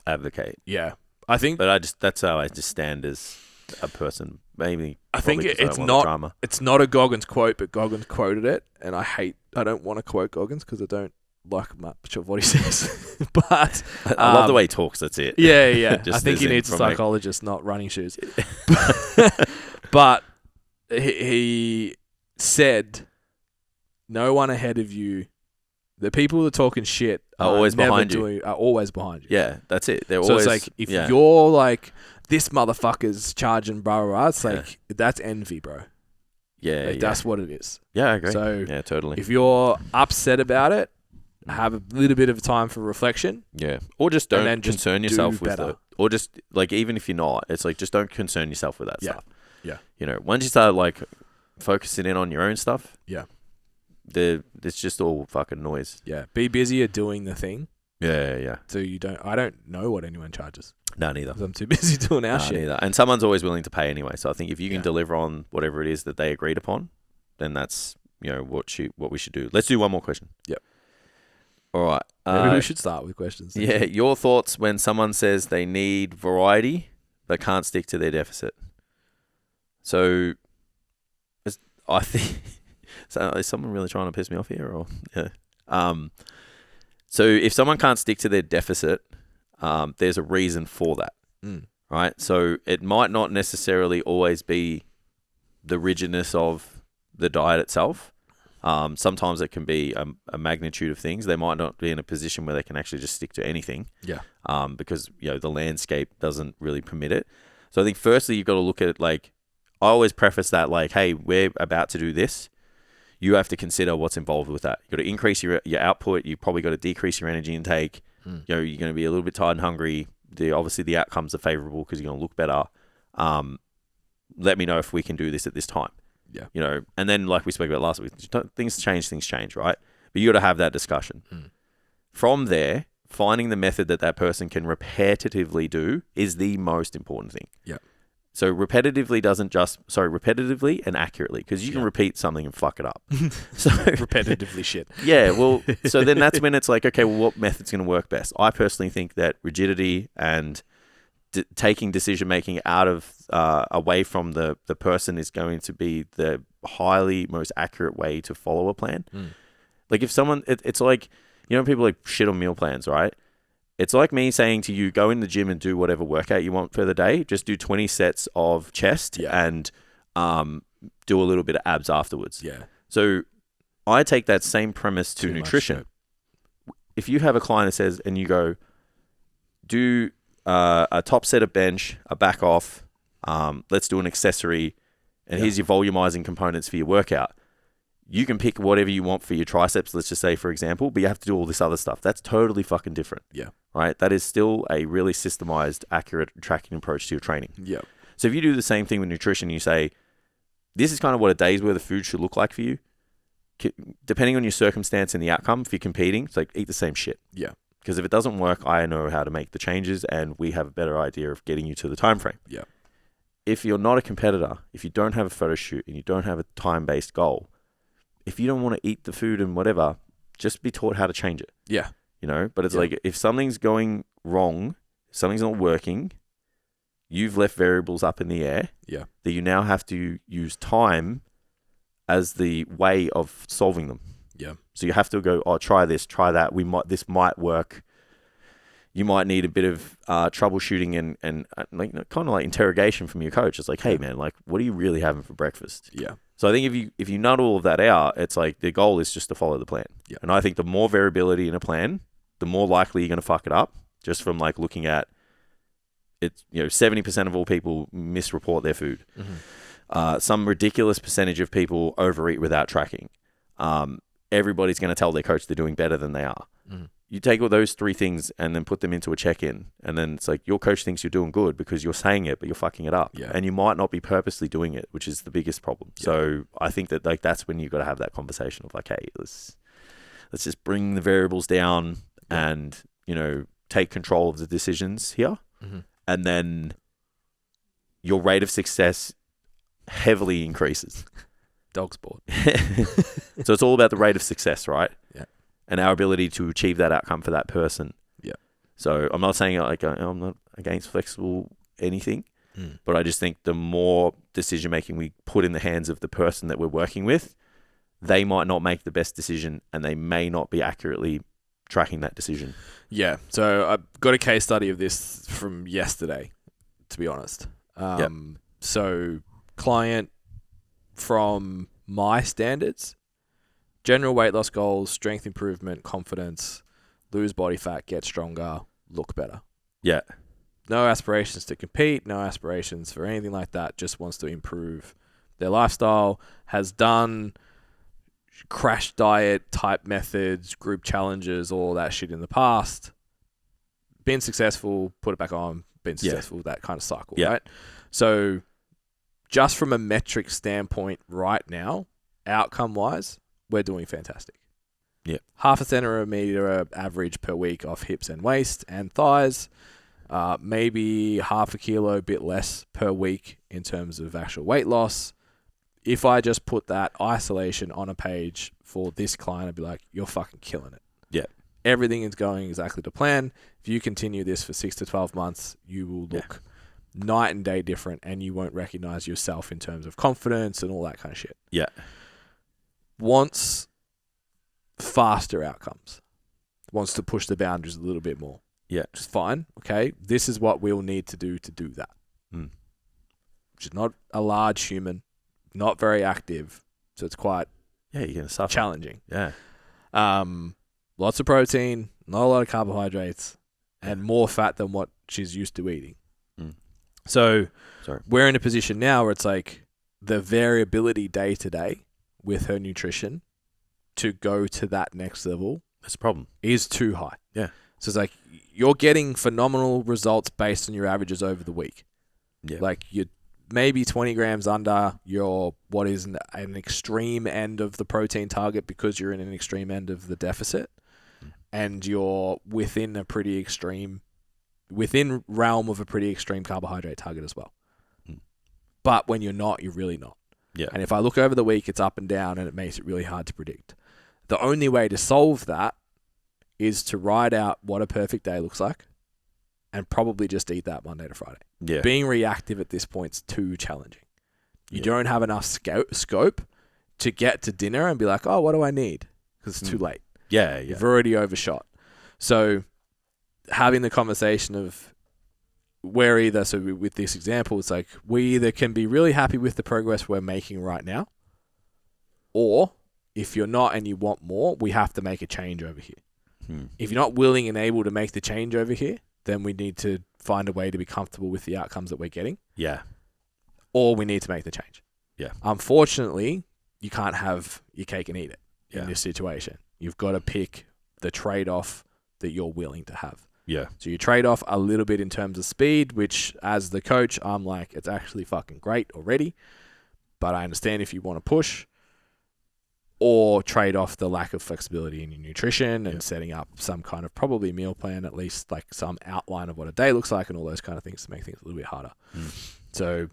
advocate. Yeah. I think... But that's how I just stand as a person. Maybe I think it's not a Goggins quote, but Goggins quoted it, and I don't want to quote Goggins because I don't like much of what he says. But I love the way he talks. That's it. Yeah. I think he needs a psychologist, not running shoes. But he said, "No one ahead of you. The people that are talking shit are always behind you. Are always behind you. Yeah, that's it. They're so always it's like if you're like this motherfucker's charging blah blah blah. It's like that's envy, bro. Yeah, that's what it is. Yeah, I agree. So yeah, totally. If you're upset about it, have a little bit of time for reflection. Yeah, or just don't concern yourself with it. Or just like even if you're not, it's like just don't concern yourself with that stuff. Yeah. You know, once you start like focusing in on your own stuff. Yeah. It's just all fucking noise. Yeah. Be busy at doing the thing. Yeah. So I don't know what anyone charges. No, neither. Because I'm too busy doing our shit. Neither. And someone's always willing to pay anyway. So I think if you can deliver on whatever it is that they agreed upon, then that's, what we should do. Let's do one more question. Yep. All right. Maybe we should start with questions. Yeah. Your thoughts when someone says they need variety but can't stick to their deficit. So I think... So is someone really trying to piss me off here? Or so if someone can't stick to their deficit, there's a reason for that, right? So it might not necessarily always be the rigidness of the diet itself. Sometimes it can be a magnitude of things. They might not be in a position where they can actually just stick to anything. Yeah. Because the landscape doesn't really permit it. So I think firstly you've got to look at it like I always preface that like, hey, we're about to do this. You have to consider what's involved with that. You've got to increase your output. You probably got to decrease your energy intake. You're going to be a little bit tired and hungry. Obviously, the outcomes are favorable because you're going to look better. Let me know if we can do this at this time. Yeah. And then like we spoke about last week, things change, right? But you got to have that discussion. From there, finding the method that person can repetitively do is the most important thing. Yeah. So repetitively and accurately, because you can repeat something and fuck it up. So repetitively shit. Yeah, well, so then that's when it's like, okay, well, what method's going to work best? I personally think that rigidity and taking decision making out of away from the person is going to be the most accurate way to follow a plan. Like if someone, it's like people like shit on meal plans, right? It's like me saying to you, go in the gym and do whatever workout you want for the day. Just do 20 sets of chest and do a little bit of abs afterwards. Yeah. So I take that same premise to nutrition. If you have a client that says, and you go, do a top set of bench, a back off, let's do an accessory, and here's your volumizing components for your workout. You can pick whatever you want for your triceps, let's just say, for example, but you have to do all this other stuff. That's totally fucking different. Yeah. Right? That is still a really systemized, accurate tracking approach to your training. Yeah. So if you do the same thing with nutrition, you say, this is kind of what a day's worth of food should look like for you. Depending on your circumstance and the outcome, if you're competing, it's like eat the same shit. Yeah. Because if it doesn't work, I know how to make the changes and we have a better idea of getting you to the time frame. Yeah. If you're not a competitor, if you don't have a photo shoot and you don't have a time-based goal, if you don't want to eat the food and whatever, just be taught how to change it. Yeah. But it's like if something's going wrong, something's not working, you've left variables up in the air. Yeah. That you now have to use time as the way of solving them. Yeah. So you have to go, try this, try that. This might work. You might need a bit of troubleshooting and like kind of like interrogation from your coach. It's like, hey man, like what are you really having for breakfast? Yeah. So I think if you nut all of that out, it's like the goal is just to follow the plan. Yeah. And I think the more variability in a plan, the more likely you're going to fuck it up. Just from like looking at it, 70% of all people misreport their food. Mm-hmm. Some ridiculous percentage of people overeat without tracking. Everybody's going to tell their coach they're doing better than they are. Mm-hmm. you take all those 3 things and then put them into a check-in, and then it's like your coach thinks you're doing good because you're saying it, but you're fucking it up, and you might not be purposely doing it, which is the biggest problem. So I think that like that's when you've got to have that conversation of like, hey, let's just bring the variables down and take control of the decisions here, and then your rate of success heavily increases. Dog sport. So it's all about the rate of success, right? Yeah. And our ability to achieve that outcome for that person. Yeah. So I'm not saying like I'm not against flexible anything, but I just think the more decision making we put in the hands of the person that we're working with, they might not make the best decision, and they may not be accurately tracking that decision. Yeah. So I've got a case study of this from yesterday, to be honest. So client, from my standards, general weight loss goals, strength improvement, confidence, lose body fat, get stronger, look better. Yeah. No aspirations to compete, no aspirations for anything like that, just wants to improve their lifestyle, has done crash diet type methods, group challenges, all that shit in the past, been successful, put it back on, been successful, that kind of cycle, right? So just from a metric standpoint right now, outcome-wise, we're doing fantastic. Yeah. 0.5 centimeter average per week off hips and waist and thighs. Maybe 0.5 kilo, bit less per week in terms of actual weight loss. If I just put that isolation on a page for this client, I'd be like, you're fucking killing it. Yeah. Everything is going exactly to plan. If you continue this for 6 to 12 months, you will look night and day different, and you won't recognize yourself in terms of confidence and all that kind of shit. Yeah. Wants faster outcomes. Wants to push the boundaries a little bit more. Yeah. Which is fine. Okay. This is what we'll need to do that. Which is not a large human, not very active. So it's quite you're going to suffer. Challenging. Yeah. Lots of protein, not a lot of carbohydrates, and more fat than what she's used to eating. So we're in a position now where it's like the variability day to day with her nutrition to go to that next level. That's a problem. Is too high. Yeah. So it's like you're getting phenomenal results based on your averages over the week. Yeah. Like you're maybe 20 grams under your what is an extreme end of the protein target because you're in an extreme end of the deficit, and you're within realm of a pretty extreme carbohydrate target as well. But when you're not, you're really not. Yeah. And if I look over the week, it's up and down, and it makes it really hard to predict. The only way to solve that is to write out what a perfect day looks like and probably just eat that Monday to Friday. Yeah. Being reactive at this point is too challenging. You don't have enough scope to get to dinner and be like, oh, what do I need? Because it's too late. Yeah. You've already overshot. So having the conversation of we're either, so with this example, it's like we either can be really happy with the progress we're making right now, or if you're not and you want more, we have to make a change over here. If you're not willing and able to make the change over here, then we need to find a way to be comfortable with the outcomes that we're getting. Yeah. Or we need to make the change. Yeah. Unfortunately, you can't have your cake and eat it in this situation. You've got to pick the trade-off that you're willing to have. Yeah. So you trade off a little bit in terms of speed, which as the coach, I'm like, it's actually fucking great already, but I understand if you want to push, or trade off the lack of flexibility in your nutrition and setting up some kind of probably meal plan, at least like some outline of what a day looks like and all those kind of things to make things a little bit harder. So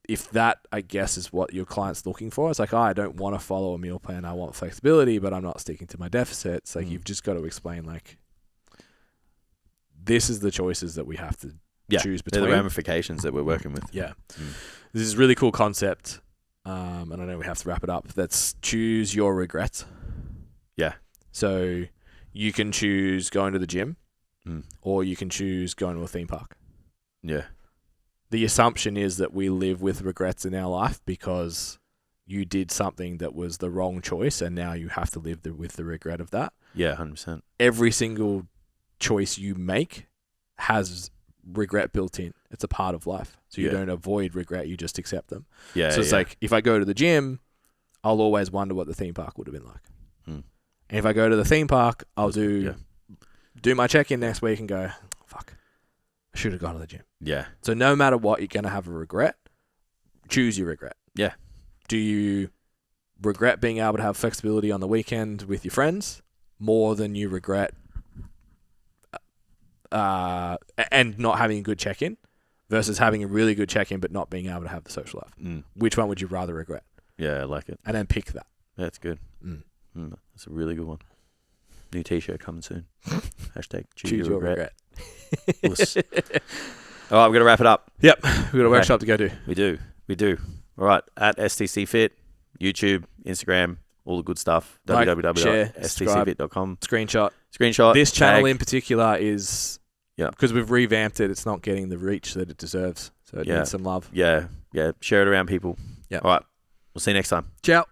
if that, I guess, is what your client's looking for, it's like, I don't want to follow a meal plan. I want flexibility, but I'm not sticking to my deficits. Like you've just got to explain like, this is the choices that we have to choose between. They're the ramifications that we're working with. Yeah. This is a really cool concept. And I know we have to wrap it up. That's choose your regrets. Yeah. So you can choose going to the gym or you can choose going to a theme park. Yeah. The assumption is that we live with regrets in our life because you did something that was the wrong choice and now you have to live with the regret of that. Yeah, 100%. Every single choice you make has regret built in. It's a part of life. So you don't avoid regret, you just accept them. Yeah. So it's like if I go to the gym, I'll always wonder what the theme park would have been like. And if I go to the theme park, I'll do my check-in next week and go, fuck, I should have gone to the gym. Yeah. So no matter what, you're going to have a regret. Choose your regret. Yeah. Do you regret being able to have flexibility on the weekend with your friends more than you regret and not having a good check-in versus having a really good check-in but not being able to have the social life? Which one would you rather regret? Yeah, I like it. And then pick that. That's good. That's a really good one. New t-shirt coming soon. Hashtag choose your regret. All right, we're going to wrap it up. Yep. We've got a workshop to go to. We do. All right, at STCfit, YouTube, Instagram, all the good stuff. Like, share, www.stcfit.com. Screenshot. This channel tag. in particular is, because we've revamped it, it's not getting the reach that it deserves. So it needs some love. Yeah. Share it around people. Yeah. All right. We'll see you next time. Ciao.